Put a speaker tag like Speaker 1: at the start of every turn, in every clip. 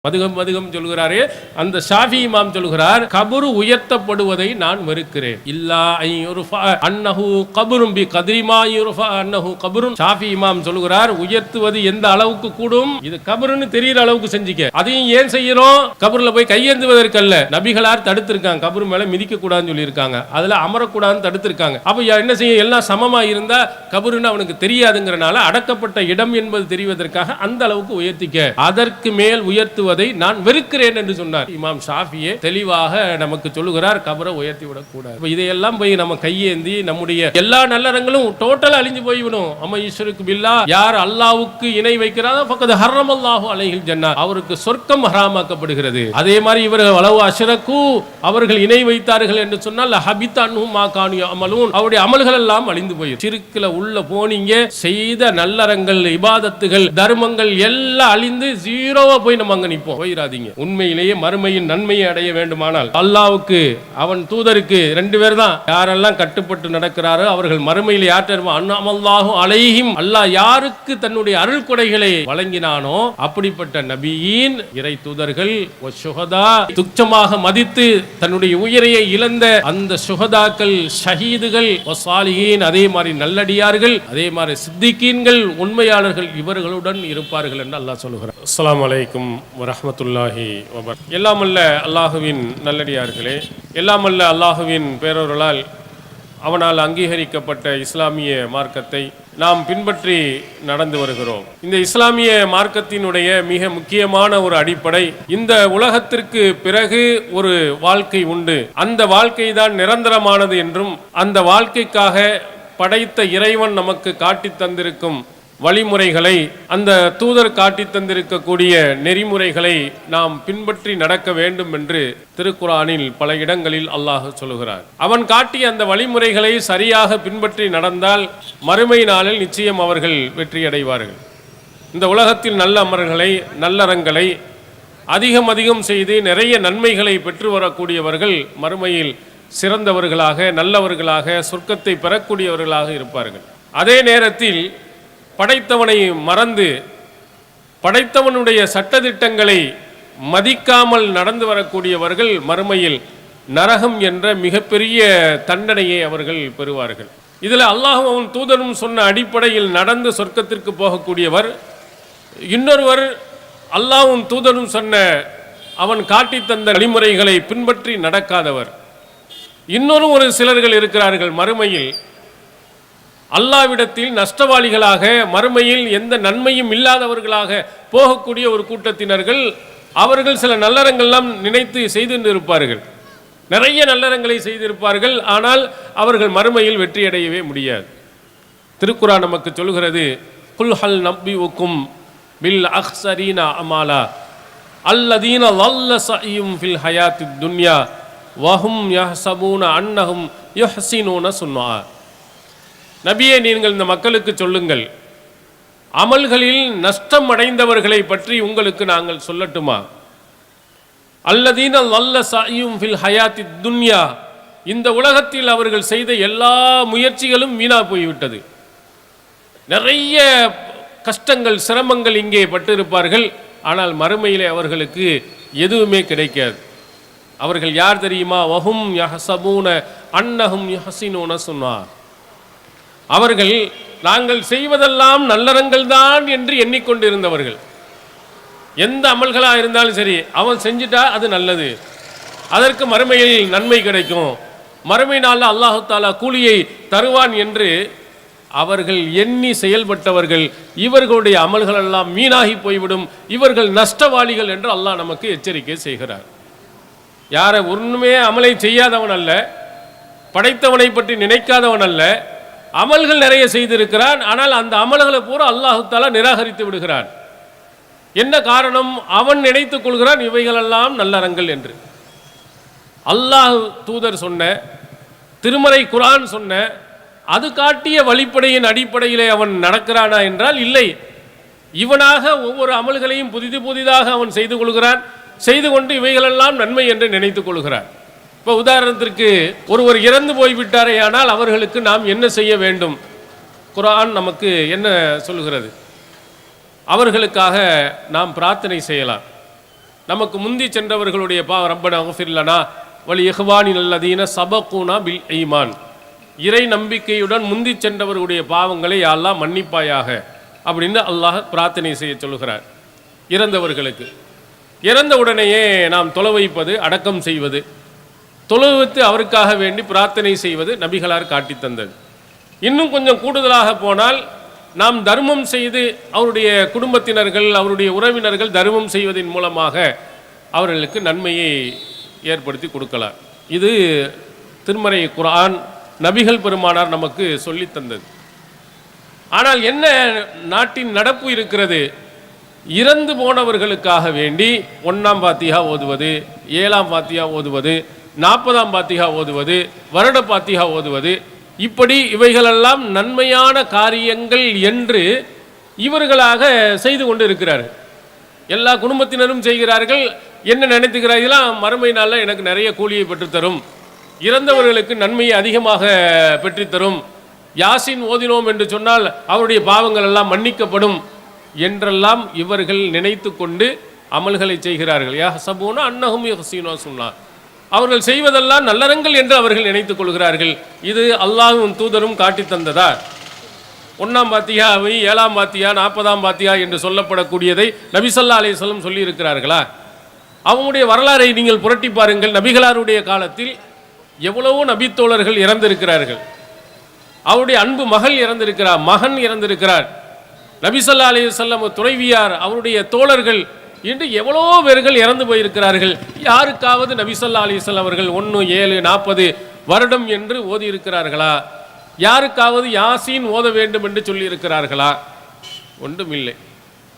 Speaker 1: மதுகம் சொல்கிறாரே, அந்த ஷாஃபி இமாம் சொல்கிறார், கபரு உயர்த்தப்படுவதை நான் வெறுக்கிறேன். இல்லா அன்னஹு கபரும் பி கத்ரிமா யுர்ஃபா அன்னஹு கபரும். ஷாஃபி இமாம் சொல்கிறார், உயர்த்துவது எந்த அளவுக்கு கூடும், இது கபருன்னு தெரிகிற அளவுக்கு செஞ்சுக்க. அதையும் ஏன் செய்யறோம்? கபருல போய் கையேந்துவதற்கல்ல. நபிகளார் தடுத்திருக்காங்க, கபரு மேல மிதிக்க கூடாதுன்னு சொல்லியிருக்காங்க, அதுல அமரக்கூடாதுன்னு தடுத்திருக்காங்க. அப்ப என்ன செய்ய, எல்லாம் சமமா இருந்தா கபருன்னு அவனுக்கு தெரியாதுங்கிறனால அடக்கப்பட்ட இடம் என்பது தெரிவதற்காக அந்த அளவுக்கு உயர்த்திக்க. அதற்கு மேல் உயர்த்துவது நான் வெறுக்கிறேன் என்று சொன்னார். இமாம் ஷாஃபியே தெளிவாக நமக்கு சொல்லுகிறார், கபரை உயர்த்தி விடக்கூடாது. இதையெல்லாம் போய் நம்ம கையேந்தி நம்முடைய எல்லா நல்லறங்களும் டோட்டல் அழிஞ்சு போய்விடும். அம்ம யுஷ்ரிகு பில்லாஹ், யார் அல்லாஹ்வுக்கு இணை வைக்கிறாரோ ஃபக்கத் ஹர்ரமல்லாஹு அலைஹில் ஜன்னah, அவருக்கு சொர்க்கம் ஹராமாக்கப்படுகிறது. அதே மாதிரி இவர்கள் வலவு அஷ்ரகு, அவர்கள் இணை வைத்தார்கள் என்று சொன்னால் ஹபித் அன்ஹும் மா கானு யஅமலூன், அவருடைய அமல்கள் எல்லாம் அழிந்து போயிடும். ஷிர்க்ல உள்ள போனீங்க, செய்த நல்லறங்கள் இபாதத்துகள் தர்மங்கள் எல்லாம் அழிந்து ஜீரோவா போய் நம்ம அங்க போயிராதீங்க. உண்மையிலேயே மறுமையின் நன்மையை அடைய வேண்டுமானால் அல்லாஹ்வுக்கு அவன் தூதருக்கு ரெண்டு பேர் தான் யாரெல்லாம் கட்டுப்பட்டு நடக்கிறாரோ அவர்கள் மறுமையில் யார்ட்ட அன்அமல்லாஹு அலைஹிம், அல்லாஹ் யாருக்கு தன்னுடைய அருள் கொடைகளை வழங்கினானோ அப்படிப்பட்ட நபியின் இறை தூதர்கள் வஷுஹதா, துச்சமாக மதித்து தன்னுடைய உயிரையை இழந்த அந்த சுஹதாக்கள், ஷஹீதுகள், வசாலிஹீன், அதே மாதிரி நல்லடியார்கள், அதே மாதிரி சித்திகீன்கள், உண்மையாளர்கள் இவர்களுடன் இருப்பார்கள் என்று அல்லாஹ் சொல்கிறார். அஸ்ஸலாமு அலைக்கும் ரஹ்மத்துல்லாஹி வபரகாத்துஹு. எல்லாமல்ல அல்லாஹுவின் நல்லடியார்களே, எல்லாமல்ல அல்லாஹுவின் பேரொருளால் அவனால் அங்கீகரிக்கப்பட்ட இஸ்லாமிய மார்க்கத்தை நாம் பின்பற்றி நடந்து வருகிறோம். இந்த இஸ்லாமிய மார்க்கத்தினுடைய மிக முக்கியமான ஒரு அடிப்படை, இந்த உலகத்திற்கு பிறகு ஒரு வாழ்க்கை உண்டு, அந்த வாழ்க்கை தான் நிரந்தரமானது என்றும், அந்த வாழ்க்கைக்காக படைத்த இறைவன் நமக்கு காட்டி தந்திருக்கும் வழிமுறைகளை, அந்த தூதர் காட்டி தந்திருக்கக்கூடிய நெறிமுறைகளை நாம் பின்பற்றி நடக்க வேண்டும் என்று திருக்குர்ஆனில் பல இடங்களில் அல்லாஹ் சொல்கிறார். அவன் காட்டிய அந்த வழிமுறைகளை சரியாக பின்பற்றி நடந்தால் மறுமை நாளில் நிச்சயம் அவர்கள் வெற்றியடைவார்கள். இந்த உலகத்தில் நல்ல அமல்களை, நல்லறங்களை அதிகம் செய்து நிறைய நன்மைகளை பெற்று வரக்கூடியவர்கள் மறுமையில் சிறந்தவர்களாக, நல்லவர்களாக, சொர்க்கத்தை பெறக்கூடியவர்களாக இருப்பார்கள். அதே நேரத்தில் படைத்தவனை மறந்து படைத்தவனுடைய சட்டதிட்டங்களை மதிக்காமல் நடந்து வரக்கூடியவர்கள் மறுமையில் நரகம் என்ற மிகப்பெரிய தண்டனையை அவர்கள் பெறுவார்கள். இதில் அல்லாஹ்வும் அவன் தூதரும் சொன்ன அடிப்படையில் நடந்து சொர்க்கத்திற்கு போகக்கூடியவர், இன்னொருவர் அல்லாஹ்வும் தூதரும் சொன்ன அவன் காட்டி தந்த வழிமுறைகளை பின்பற்றி நடக்காதவர். இன்னொரு ஒரு சிலர்கள் இருக்கிறார்கள், மறுமையில் அல்லாஹ்விடத்தில் நஷ்டவாளிகளாக, மறுமையில் எந்த நன்மையும் இல்லாதவர்களாக போகக்கூடிய ஒரு கூட்டத்தினர்கள். அவர்கள் சில நல்லறங்கள்லாம் நினைத்து செய்து இருப்பார்கள், நிறைய நல்லறங்களை செய்திருப்பார்கள், ஆனால் அவர்கள் மறுமையில் வெற்றியடையவே முடியாது. திருக்குர்ஆன் நமக்கு சொல்கிறது, குல் ஹல் நபிஉக்கும் பில் அக்ஸரீனா அமாலா அல்லதீன ضل சஇயும் ஃபில் ஹயாத்தித் துன்யா வஹும் யஹ்சபூன அன்னஹும் யுஹ்ஸினூன சுன்ஆ. நபியே, நீங்கள் இந்த மக்களுக்கு சொல்லுங்கள், அமல்களில் நஷ்டம் அடைந்தவர்களை பற்றி உங்களுக்கு நாங்கள் சொல்லட்டுமா? அல்லதீன ضل சஇயும் ஃபில் ஹயாத்தித் துன்யா, இந்த உலகத்தில் அவர்கள் செய்த எல்லா முயற்சிகளும் வீணா போய்விட்டது. நிறைய கஷ்டங்கள், சிரமங்கள் இங்கே பட்டிருப்பார்கள், ஆனால் மறுமையிலே அவர்களுக்கு எதுவுமே கிடைக்காது. அவர்கள் யார் தெரியுமா? வஹும் யஹ்சபூன அன்னஹும் யுஹ்ஸினூன சுன்ஆ. அவர்கள் நாங்கள் செய்வதெல்லாம் நல்லறங்கள் தான் என்று எண்ணிக்கொண்டிருந்தவர்கள். எந்த அமல்களாக இருந்தாலும் சரி, அவன் செஞ்சிட்டா அது நல்லது, அதற்கு மறுமையில் நன்மை கிடைக்கும், மறுமை நாளில் அல்லாஹு தஆலா கூலியை தருவான் என்று அவர்கள் எண்ணி செயல்பட்டவர்கள். இவர்களுடைய அமல்கள் எல்லாம் வீணாகி போய்விடும், இவர்கள் நஷ்டவாளிகள் என்று அல்லாஹ் நமக்கு எச்சரிக்கை செய்கிறார். யாரை ஒன்றுமே அமலை செய்யாதவன் அல்ல, படைத்தவனை பற்றி நினைக்காதவன் அல்ல, அமல்கள் நிறைய செய்திருக்கிறான், ஆனால் அந்த அமல்களை பூரா அல்லாஹு தஆலா நிராகரித்து விடுகிறான். என்ன காரணம்? அவன் நினைத்துக் கொள்கிறான் இவைகளெல்லாம் நல்லறங்கள் என்று. அல்லாஹ் தூதர் சொன்ன, திருமறை குர்ஆன் சொன்ன, அது காட்டிய வழிப்படையின் அடிப்படையிலே அவன் நடக்கிறானா என்றால் இல்லை. இவனாக ஒவ்வொரு அமல்களையும் புதிதாக அவன் செய்து கொள்கிறான், செய்து கொண்டு இவைகளெல்லாம் நன்மை என்று நினைத்துக் கொள்கிறான். இப்போ உதாரணத்திற்கு ஒருவர் இறந்து போய்விட்டாரே, ஆனால் அவர்களுக்கு நாம் என்ன செய்ய வேண்டும்? குர்ஆன் நமக்கு என்ன சொல்லுகிறது? அவர்களுக்காக நாம் பிரார்த்தனை செய்யலாம். நமக்கு முந்தி சென்றவர்களுடைய ரப்பனா இக்ஃபிர் லனா வலி இஹ்வானில் லதீன சபகுனா பில் ஈமான், இறை நம்பிக்கையுடன் முந்தி சென்றவர்களுடைய பாவங்களை யா அல்லாஹ் மன்னிப்பாயாக அப்படின்னு அல்லாஹ் பிரார்த்தனை செய்ய சொல்கிறார். இறந்தவர்களுக்கு இறந்த உடனேயே நாம் தொலை வைப்பது, அடக்கம் செய்வது, தொழுவித்து அவருக்காக வேண்டி பிரார்த்தனை செய்வது நபிகளார் காட்டி தந்தது. இன்னும் கொஞ்சம் கூடுதலாக போனால் நாம் தர்மம் செய்து அவருடைய குடும்பத்தினர்கள் அவருடைய உறவினர்கள் தர்மம் செய்வதன் மூலமாக அவர்களுக்கு நன்மையை ஏற்படுத்தி கொடுக்கலாம். இது திருமறை குர்ஆன் நபிகள் பெருமானார் நமக்கு சொல்லி தந்தது. ஆனால் என்ன நாட்டின் நடப்பு இருக்கிறது, இறந்து போனவர்களுக்காக வேண்டி 1ஆம் பாத்திஹா ஓதுவது, 7ஆம் பாத்திஹா ஓதுவது, 40ஆம் பாத்திஹா ஓதுவது, வருட பாத்திஹா ஓதுவது, இப்படி இவைகளெல்லாம் நன்மையான காரியங்கள் என்று இவர்களாக செய்து கொண்டு இருக்கிறார்கள். எல்லா குடும்பத்தினரும் செய்கிறார்கள். என்ன நினைத்துக்கிறார்களா, மறுமை நாளில் எனக்கு நிறைய கூலியை பெற்றுத்தரும், இறந்தவர்களுக்கு நன்மையை அதிகமாக பெற்றுத்தரும், யாசின் ஓதினோம் என்று சொன்னால் அவருடைய பாவங்கள் எல்லாம் மன்னிக்கப்படும் என்றெல்லாம் இவர்கள் நினைத்து கொண்டு அமல்களை செய்கிறார்கள். யா ஹஸபூனா அன்னஹும் யஹ்ஸீனூன சொன்னார், அவர்கள் செய்வதெல்லாம் நல்லறங்கள் என்று அவர்கள் நினைத்துக் கொள்கிறார்கள். இது அல்லாஹ்வும் தூதரும் காட்டி தந்ததா? 1ஆம் பாத்தியாவை 7ஆம் பாத்தியா 40ஆம் பாத்தியா என்று சொல்லப்படக்கூடியதை நபி ஸல்லல்லாஹு அலைஹி வஸல்லம் சொல்லி இருக்கிறார்களா? அவங்களுடைய வரலாறை நீங்கள் புரட்டி பாருங்கள். நபிகளாருடைய காலத்தில் எவ்வளவோ நபித்தோழர்கள் இறந்திருக்கிறார்கள். அவருடைய அன்பு மகள் இறந்திருக்கிறார், மகன் இறந்திருக்கிறார். நபி ஸல்லல்லாஹு அலைஹி வஸல்லம் துணைவியார், அவருடைய தோழர்கள் என்று எவ்வளோ பேர்கள் இறந்து போயிருக்கிறார்கள். யாருக்காவது நபி ஸல்லல்லாஹு அலைஹி வஸல்லம் அவர்கள் 1, 7, 40 வருடம் என்று ஓதி இருக்கிறார்களா? யாருக்காவது யாசீன் ஓத வேண்டும் என்று சொல்லி இருக்கிறார்களா? ஒன்றுமில்லை.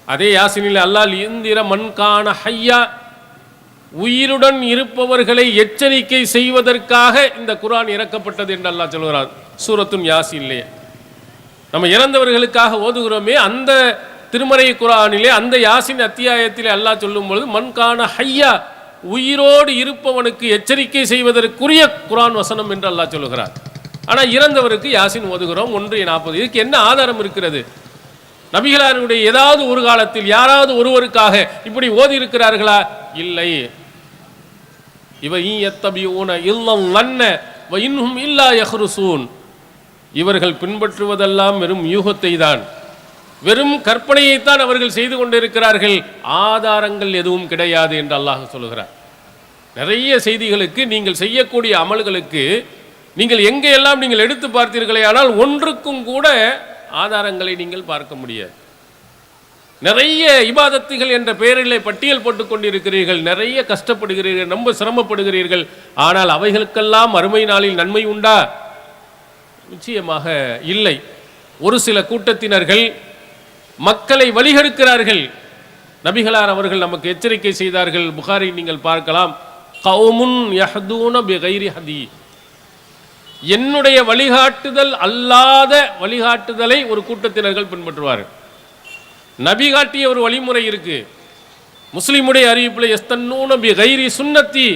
Speaker 1: அதே யாசீனில் அல்லாஹ் இந்திர மன்கான ஹய்யா, உயிருடன் இருப்பவர்களை எச்சரிக்கை செய்வதற்காக இந்த குர்ஆன் இறக்கப்பட்டது என்று அல்லாஹ் சொல்கிறார் சூரத்துன் யாசீனிலே. நம்ம இறந்தவர்களுக்காக ஓதுகிறோமே, அந்த திருமறை குர்ஆனிலே அந்த யாசின் அத்தியாயத்திலே அல்லாஹ் சொல்லும் பொழுது மன்கான ஹய்யா, உயிரோடு இருப்பவனுக்கு எச்சரிக்கை செய்வதற்குரிய குர்ஆன் வசனம் என்று அல்லாஹ் சொல்லுகிறார். ஆனால் இறந்தவருக்கு யாசின் ஓதுகிறோம் 1:40. இதுக்கு என்ன ஆதாரம் இருக்கிறது? நபிகளாருடைய ஏதாவது ஒரு காலத்தில் யாராவது ஒருவருக்காக இப்படி ஓதி இருக்கிறார்களா? இல்லை. இவர்கள் பின்பற்றுவதெல்லாம் வெறும் யூகத்தை தான், வெறும் கற்பனையைத்தான் அவர்கள் செய்து கொண்டிருக்கிறார்கள், ஆதாரங்கள் எதுவும் கிடையாது என்று அல்லாஹ் சொல்லுகிறார். நிறைய செய்திகளுக்கு நீங்கள் செய்யக்கூடிய அமல்களுக்கு நீங்கள் எங்கெல்லாம் நீங்கள் எடுத்து பார்த்தீர்களே ஆனால் ஒன்றுக்கும் கூட ஆதாரங்களை நீங்கள் பார்க்க முடியாது. நிறைய இபாதத்துகள் என்ற பெயரிலே பட்டியல் போட்டுக் கொண்டிருக்கிறீர்கள், நிறைய கஷ்டப்படுகிறீர்கள், ரொம்ப சிரமப்படுகிறீர்கள். ஆனால் அவைகளுக்கெல்லாம் மறுமை நாளில் நன்மை உண்டா? நிச்சயமாக இல்லை. ஒரு சில கூட்டத்தினர்கள் மக்களை வழிகெடுக்கிறார்கள். நபிகளார் அவர்கள் நமக்கு எச்சரிக்கை செய்தார்கள். புகாரி நீங்கள் பார்க்கலாம், கௌமுன் யஹ்தூன பிகைரி ஹதி, என்னுடைய வழிகாட்டுதல் அல்லாத வழிகாட்டுதலை ஒரு கூட்டத்தினர்கள் பின்பற்றுவார்கள். நபி காட்டிய ஒரு வழிமுறை இருக்கு. முஸ்லிமுடைய அறிவிப்பில் எஸ்தன்னூன பிகைரி சுன்னத்தி,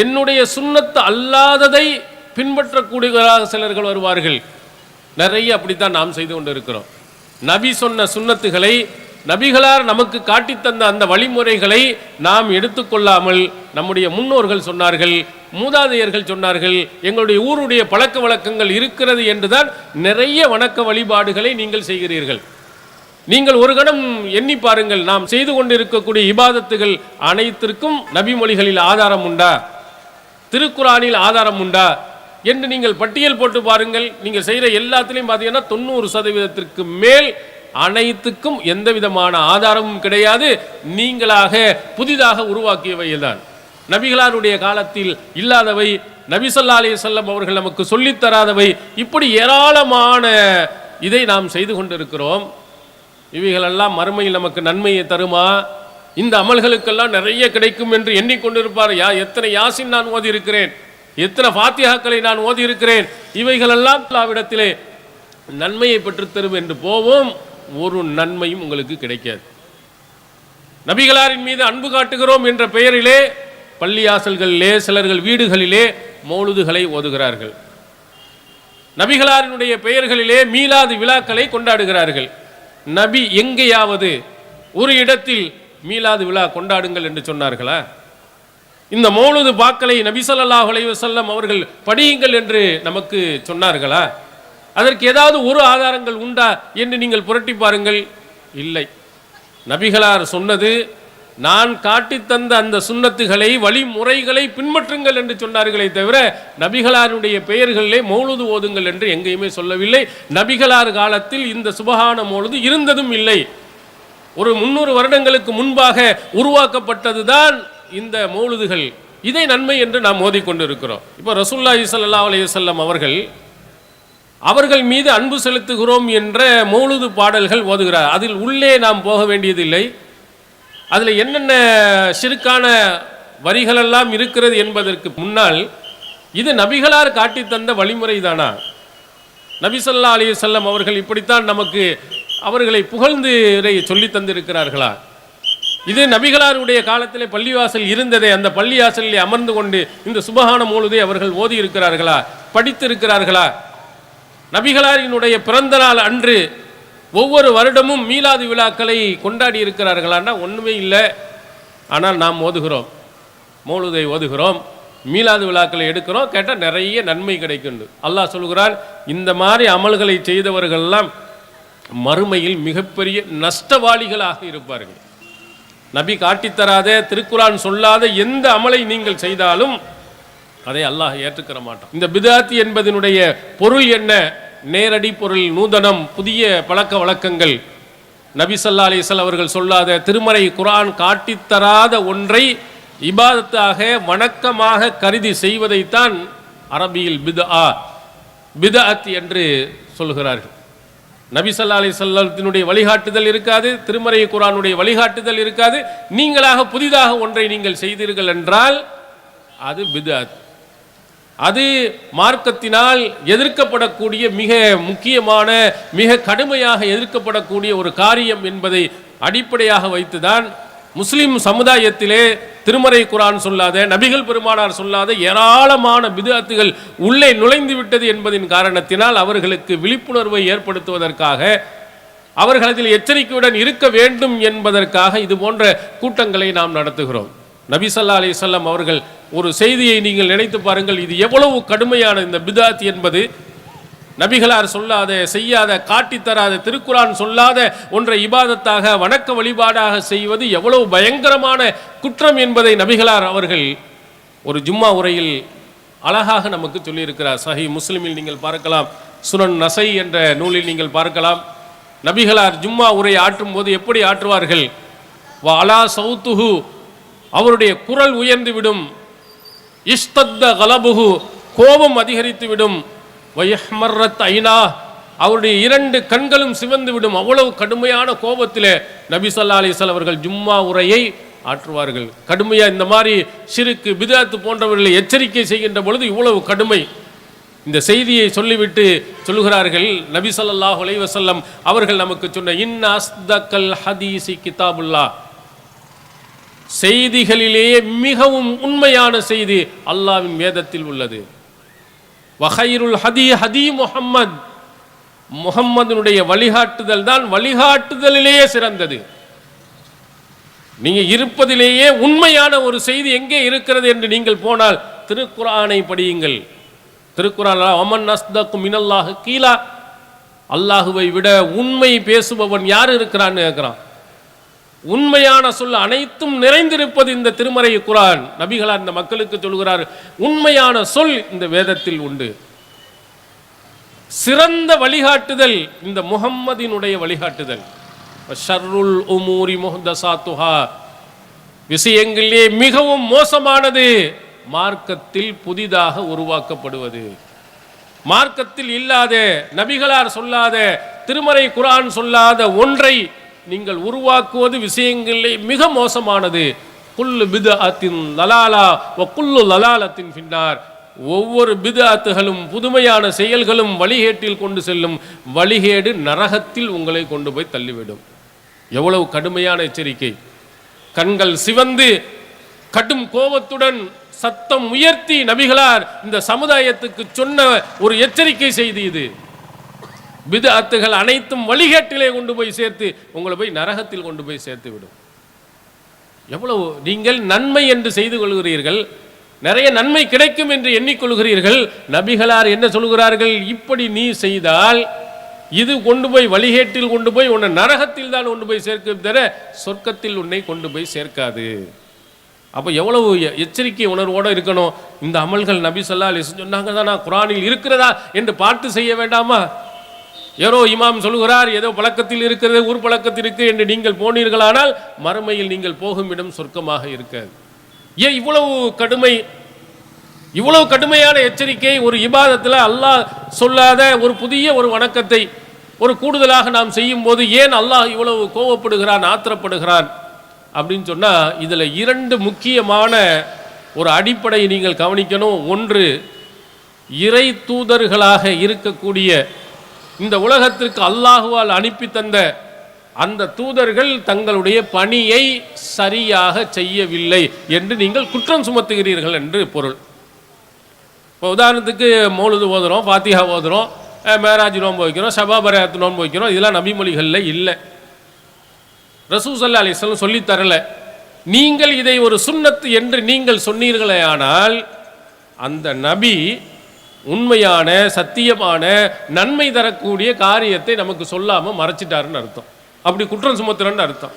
Speaker 1: என்னுடைய சுன்னத்து அல்லாததை பின்பற்றக்கூடியவராக சிலர்கள் வருவார்கள். நிறைய அப்படித்தான் நாம் செய்து கொண்டு இருக்கிறோம். நபி சொன்ன சுன்னத்துகளை, நபிகளார் நமக்கு காட்டித்தந்த அந்த வழிமுறைகளை நாம் எடுத்துக்கொள்ளாமல் நம்முடைய முன்னோர்கள் சொன்னார்கள், மூதாதையர்கள் சொன்னார்கள், எங்களுடைய ஊருடைய பழக்க வழக்கங்கள் இருக்கிறது என்றுதான் நிறைய வணக்க வழிபாடுகளை நீங்கள் செய்கிறீர்கள். நீங்கள் ஒரு கணம் எண்ணி பாருங்கள், நாம் செய்து கொண்டிருக்கக்கூடிய இபாதத்துகள் அனைத்திற்கும் நபிமொழிகளில் ஆதாரம் உண்டா, திருக்குரானில் ஆதாரம் உண்டா என்று நீங்கள் பட்டியல் போட்டு பாருங்கள். நீங்கள் செய்கிற எல்லாத்திலையும் பார்த்தீங்கன்னா 90% மேல் அனைத்துக்கும் எந்த விதமான ஆதாரமும் கிடையாது. நீங்களாக புதிதாக உருவாக்கியவை தான். நபிகளாருடைய காலத்தில் இல்லாதவை, நபி ஸல்லல்லாஹு அலைஹி வஸல்லம் அவர்கள் நமக்கு சொல்லித்தராதவை, இப்படி ஏராளமான இதை நாம் செய்து கொண்டிருக்கிறோம். இவைகளெல்லாம் மறுமையில் நமக்கு நன்மையை தருமா? இந்த அமல்களுக்கெல்லாம் நிறைய கிடைக்கும் என்று எண்ணிக்கொண்டிருப்பார். எத்தனை யாசின் நான் ஓதி இருக்கிறேன், எத்தனை ஃபாத்திஹாக்களை நான் ஓதி இருக்கிறேன், இவைகளெல்லாம் அல்லாஹ்விடத்திலே நன்மையை பெற்றுத்தரும் என்று போவோம். ஒரு நன்மையும் உங்களுக்கு கிடைக்காது. நபிகளாரின் மீது அன்பு காட்டுகிறோம் என்ற பெயரிலே பள்ளியாசல்களிலே, சிலர்கள் வீடுகளிலே மௌலுதுகளை ஓதுகிறார்கள். நபிகளாரினுடைய பெயர்களிலே மீலாது விழாக்களை கொண்டாடுகிறார்கள். நபி எங்கேயாவது ஒரு இடத்தில் மீலாது விழா கொண்டாடுங்கள் என்று சொன்னார்களா? இந்த மௌலூது பாக்களை நபி ஸல்லல்லாஹு அலைஹி வஸல்லம் அவர்கள் படியுங்கள் என்று நமக்கு சொன்னார்களா? அதற்கு ஏதாவது ஒரு ஆதாரங்கள் உண்டா என்று நீங்கள் புரட்டி பாருங்கள். இல்லை. நபிகளார் சொன்னது, நான் காட்டித்தந்த அந்த சுன்னத்துகளை வழிமுறைகளை பின்பற்றுங்கள் என்று சொன்னார்களே தவிர நபிகளாருடைய பெயர்களிலே மௌலூது ஓதுங்கள் என்று எங்கேயுமே சொல்லவில்லை. நபிகளார் காலத்தில் இந்த சுபஹான மௌலூது இருந்ததும் இல்லை. ஒரு 300 வருடங்களுக்கு முன்பாக உருவாக்கப்பட்டதுதான் இந்த மௌலூதுகள். இதை நன்மை என்று நாம் ஓதிக்கொண்டிருக்கிறோம். இப்போ ரசூலுல்லாஹி ஸல்லல்லாஹு அலைஹி வஸல்லம் அவர்கள் மீது அன்பு செலுத்துகிறோம் என்ற மௌலூது பாடல்கள் ஓதுகிறார். அதில் உள்ளே நாம் போக வேண்டியதில்லை. அதில் என்னென்ன ஷிர்கான வரிகளெல்லாம் இருக்கிறது என்பதற்கு முன்னால் இது நபிகளார் காட்டி தந்த வழிமுறை தானா? நபி ஸல்லல்லாஹு அலைஹி வஸல்லம் அவர்கள் இப்படித்தான் நமக்கு அவர்களை புகழ்ந்து சொல்லி தந்திருக்கிறார்களா? இது நபிகளாருடைய காலத்திலே பள்ளிவாசல் இருந்ததே, அந்த பள்ளிவாசலில் அமர்ந்து கொண்டு இந்த சுபஹான மௌலூதை அவர்கள் ஓதி இருக்கிறார்களா, படித்திருக்கிறார்களா? நபிகளாரினுடைய பிறந்த நாள் அன்று ஒவ்வொரு வருடமும் மீலாது விழாக்களை கொண்டாடி இருக்கிறார்களான்னா ஒன்றுமே இல்லை. ஆனால் நாம் ஓதுகிறோம், மௌலூதை ஓதுகிறோம், மீலாது விழாக்களை எடுக்கிறோம், கேட்டால் நிறைய நன்மை கிடைக்குண்டு. அல்லாஹ் சொல்கிறான், இந்த மாதிரி அமல்களை செய்தவர்கள்லாம் மறுமையில் மிகப்பெரிய நஷ்டவாளிகளாக இருப்பார்கள். நபி காட்டித்தராத, திருக்குரான் சொல்லாத எந்த அமலை நீங்கள் செய்தாலும் அதை அல்லாஹ் ஏற்றுக்கிற மாட்டான். இந்த பிதாத் என்பதனுடைய பொருள் என்ன? நேரடி பொருள், நூதனம், புதிய பழக்க வழக்கங்கள். நபி ஸல்லல்லாஹு அலைஹி வஸல்லம் அவர்கள் சொல்லாத, திருமறை குர்ஆன் காட்டித்தராத ஒன்றை இபாதத்தாக வணக்கமாக கருதி செய்வதைத்தான் அரபியில் பிதஅத் என்று சொல்கிறார்கள். நபி ஸல்லல்லாஹு அலைஹி வஸல்லத்தினுடைய வழிகாட்டுதல் இருக்காது, திருமறை குர்ஆனுடைய வழிகாட்டுதல் இருக்காது. நீங்களாக புதிதாக ஒன்றை நீங்கள் செய்தீர்கள் என்றால் அது பிதஅத். அது மார்க்கத்தினால் எதிர்க்கப்படக்கூடிய மிக முக்கியமான, மிக கடுமையாக எதிர்க்கப்படக்கூடிய ஒரு காரியம் என்பதை அடிப்படையாக வைத்துதான் முஸ்லிம் சமுதாயத்திலே திருமறை குர்ஆன் சொல்லாத, நபிகள் பெருமானார் சொல்லாத ஏராளமான பிதஅத்துகள் உள்ளே நுழைந்து விட்டது என்பதின் காரணத்தினால் அவர்களுக்கு விழிப்புணர்வை ஏற்படுத்துவதற்காக, அவர்கள் அதில் எச்சரிக்கையுடன் இருக்க வேண்டும் என்பதற்காக இது போன்ற கூட்டங்களை நாம் நடத்துகிறோம். நபி ஸல்லல்லாஹு அலைஹி வஸல்லம் அவர்கள் ஒரு செய்தியை நீங்கள் நினைத்து பாருங்கள், இது எவ்வளவு கடுமையான இந்த பிதஅத் என்பது. நபிகளார் சொல்லாத, செய்யாத, காட்டித்தராத, திருக்குரான் சொல்லாத ஒன்றை இபாதத்தாக வணக்க வழிபாடாக செய்வது எவ்வளவு பயங்கரமான குற்றம் என்பதை நபிகளார் அவர்கள் ஒரு ஜும்மா உரையில் அழகாக நமக்கு சொல்லியிருக்கிறார். சஹீஹ் முஸ்லிமில் நீங்கள் பார்க்கலாம், சுனன் நசை என்ற நூலில் நீங்கள் பார்க்கலாம். நபிகளார் ஜும்மா உரை ஆற்றும் போது எப்படி ஆற்றுவார்கள்? வ அலா சௌத்துஹு, அவருடைய குரல் உயர்ந்து விடும். இஷ்தத்த கலபுஹு, கோபம் அதிகரித்து விடும். வயஹ்மர்ரத் ஐனா, அவருடைய 2 கண்களும் சிவந்து விடும். அவ்வளவு கடுமையான கோபத்திலே நபி ஸல்லல்லாஹு அலைஹி வஸல்லம் அவர்கள் ஜும்மா உரையை ஆற்றுவார்கள். கடுமையா இந்த மாதிரி ஷிர்க், பிதஅத் போன்றவர்களை எச்சரிக்கை செய்கின்ற பொழுது இவ்வளவு கடுமை. இந்த செய்தியை சொல்லிவிட்டு சொல்லுகிறார்கள், நபி ஸல்லல்லாஹு அலைஹி வஸல்லம் அவர்கள் நமக்கு சொன்ன இன் அஸ்தகல் ஹதீஸி கிதாபுல்லாஹ், செய்திகளிலேயே மிகவும் உண்மையான செய்தி அல்லாஹ்வின் வேதத்தில் உள்ளது. வஹைருல் ஹதி ஹதி முஹம்மத், முஹம்மதினுடைய வழிகாட்டுதல் தான் வழிகாட்டுதலிலேயே சிறந்தது. நீங்க இருப்பதிலேயே உண்மையான ஒரு செய்தி எங்கே இருக்கிறது என்று நீங்கள் போனால் திருக்குர்ஆனை படியுங்கள். திருக்குர்ஆன் அமன் அஸ்தகு மினல்லாஹி கீலா, அல்லாஹுவை விட உண்மை பேசுபவன் யார் இருக்கிறான்னு கேட்கிறான். உண்மையான சொல் அனைத்தும் நிறைந்திருப்பது இந்த திருமறை குர்ஆன். நபிகளார் இந்த மக்களுக்கு சொல்கிறார், உண்மையான சொல் இந்த வேதத்தில் உண்டு. சிறந்த வழிகாட்டுதல் இந்த முஹம்மதினுடைய வழிகாட்டுதல். ஷர்ருல் உமூரி முஹ்தஸாத்துஹா, விஷயங்களிலே மிகவும் மோசமானது மார்க்கத்தில் புதிதாக உருவாக்கப்படுவது. மார்க்கத்தில் இல்லாத, நபிகளார் சொல்லாத, திருமறை குர்ஆன் சொல்லாத ஒன்றை நீங்கள் உருவாக்குவது விஷயங்களிலே மிக மோசமானது. குல்லு பித்அத்தின் லலாலா வ குல்லு லலாலத்தின் ஃபின்னார், ஒவ்வொரு பித்அத்துகளும் புதுமையான செயல்களும் வழிகேட்டில் கொண்டு செல்லும். வழிகேடு நரகத்தில் உங்களை கொண்டு போய் தள்ளிவிடும். எவ்வளவு கடுமையான எச்சரிக்கை! கண்கள் சிவந்து கடும் கோபத்துடன் சத்தம் உயர்த்தி நபிகளார் இந்த சமுதாயத்துக்கு சொன்ன ஒரு எச்சரிக்கை செய்தி இது. பித்அத்துகள் அனைத்தும் வழிகேட்டிலே கொண்டு போய் சேர்த்து உங்களை போய் நரகத்தில் கொண்டு போய் சேர்த்து விடும். எவ்வளவு நீங்கள் நன்மை என்று செய்து கொள்கிறீர்கள், நிறைய நன்மை கிடைக்கும் என்று எண்ணிக்கொள்கிறீர்கள். நபிகளார் என்ன சொல்கிறார்கள்? இப்படி நீ செய்தால் இது கொண்டு போய் வழிகேட்டில் கொண்டு போய் உன்னை நரகத்தில் தான் கொண்டு போய் சேர்க்கும் தவிர சொர்க்கத்தில் உன்னை கொண்டு போய் சேர்க்காது. அப்போ எவ்வளவு எச்சரிக்கை உணர்வோடு இருக்கணும். இந்த அமல்கள் நபி ஸல்லல்லாஹு அலைஹி வஸல்லம் சொன்னாங்க தானா, குர்ஆனில் இருக்கிறதா என்று பார்த்து செய்ய வேண்டாமா? ஏதோ இமாம் சொல்கிறார், ஏதோ பழக்கத்தில் இருக்கிறது, ஊர் பழக்கத்தில் இருக்கு என்று நீங்கள் போனீர்களானால் மறுமையில் நீங்கள் போகும் இடம் சொர்க்கமாக இருக்காது. ஏன் இவ்வளவு கடுமை, இவ்வளவு கடுமையான எச்சரிக்கை? ஒரு இபாதத்தில் அல்லாஹ் சொல்லாத ஒரு புதிய ஒரு வணக்கத்தை ஒரு கூடுதலாக நாம் செய்யும் போது ஏன் அல்லாஹ் இவ்வளவு கோபப்படுகிறான், ஆத்திரப்படுகிறான் அப்படின்னு சொன்னால், இதில் இரண்டு முக்கியமான ஒரு அடிப்படை நீங்கள் கவனிக்கணும். ஒன்று, இறை தூதர்களாக இருக்கக்கூடிய இந்த உலகத்திற்கு அல்லாஹுவால் அனுப்பி தந்த அந்த தூதர்கள் தங்களுடைய பணியை சரியாக செய்யவில்லை என்று நீங்கள் குற்றம் சுமத்துகிறீர்கள் என்று பொருள். இப்போ உதாரணத்துக்கு மௌலுது ஓதுறோம், ஃபாத்திஹா ஓதுறோம், மேராஜ் நோன்பு வைக்கிறோம், ஷபா பராத் நோன்பு வைக்கிறோம். இதெல்லாம் நபிமொழிகளில் இல்லை, ரசூல் ஸல்லல்லாஹு அலைஹி வஸல்லம் சொல்லித் தரல. நீங்கள் இதை ஒரு சுன்னத் என்று நீங்கள் சொன்னீர்களே, ஆனால் அந்த நபி உண்மையான சத்தியமான நன்மை தரக்கூடிய காரியத்தை நமக்கு சொல்லாமல் மறைச்சிட்டாருன்னு அர்த்தம். அப்படி குற்றம் சுமத்துறன்னு அர்த்தம்.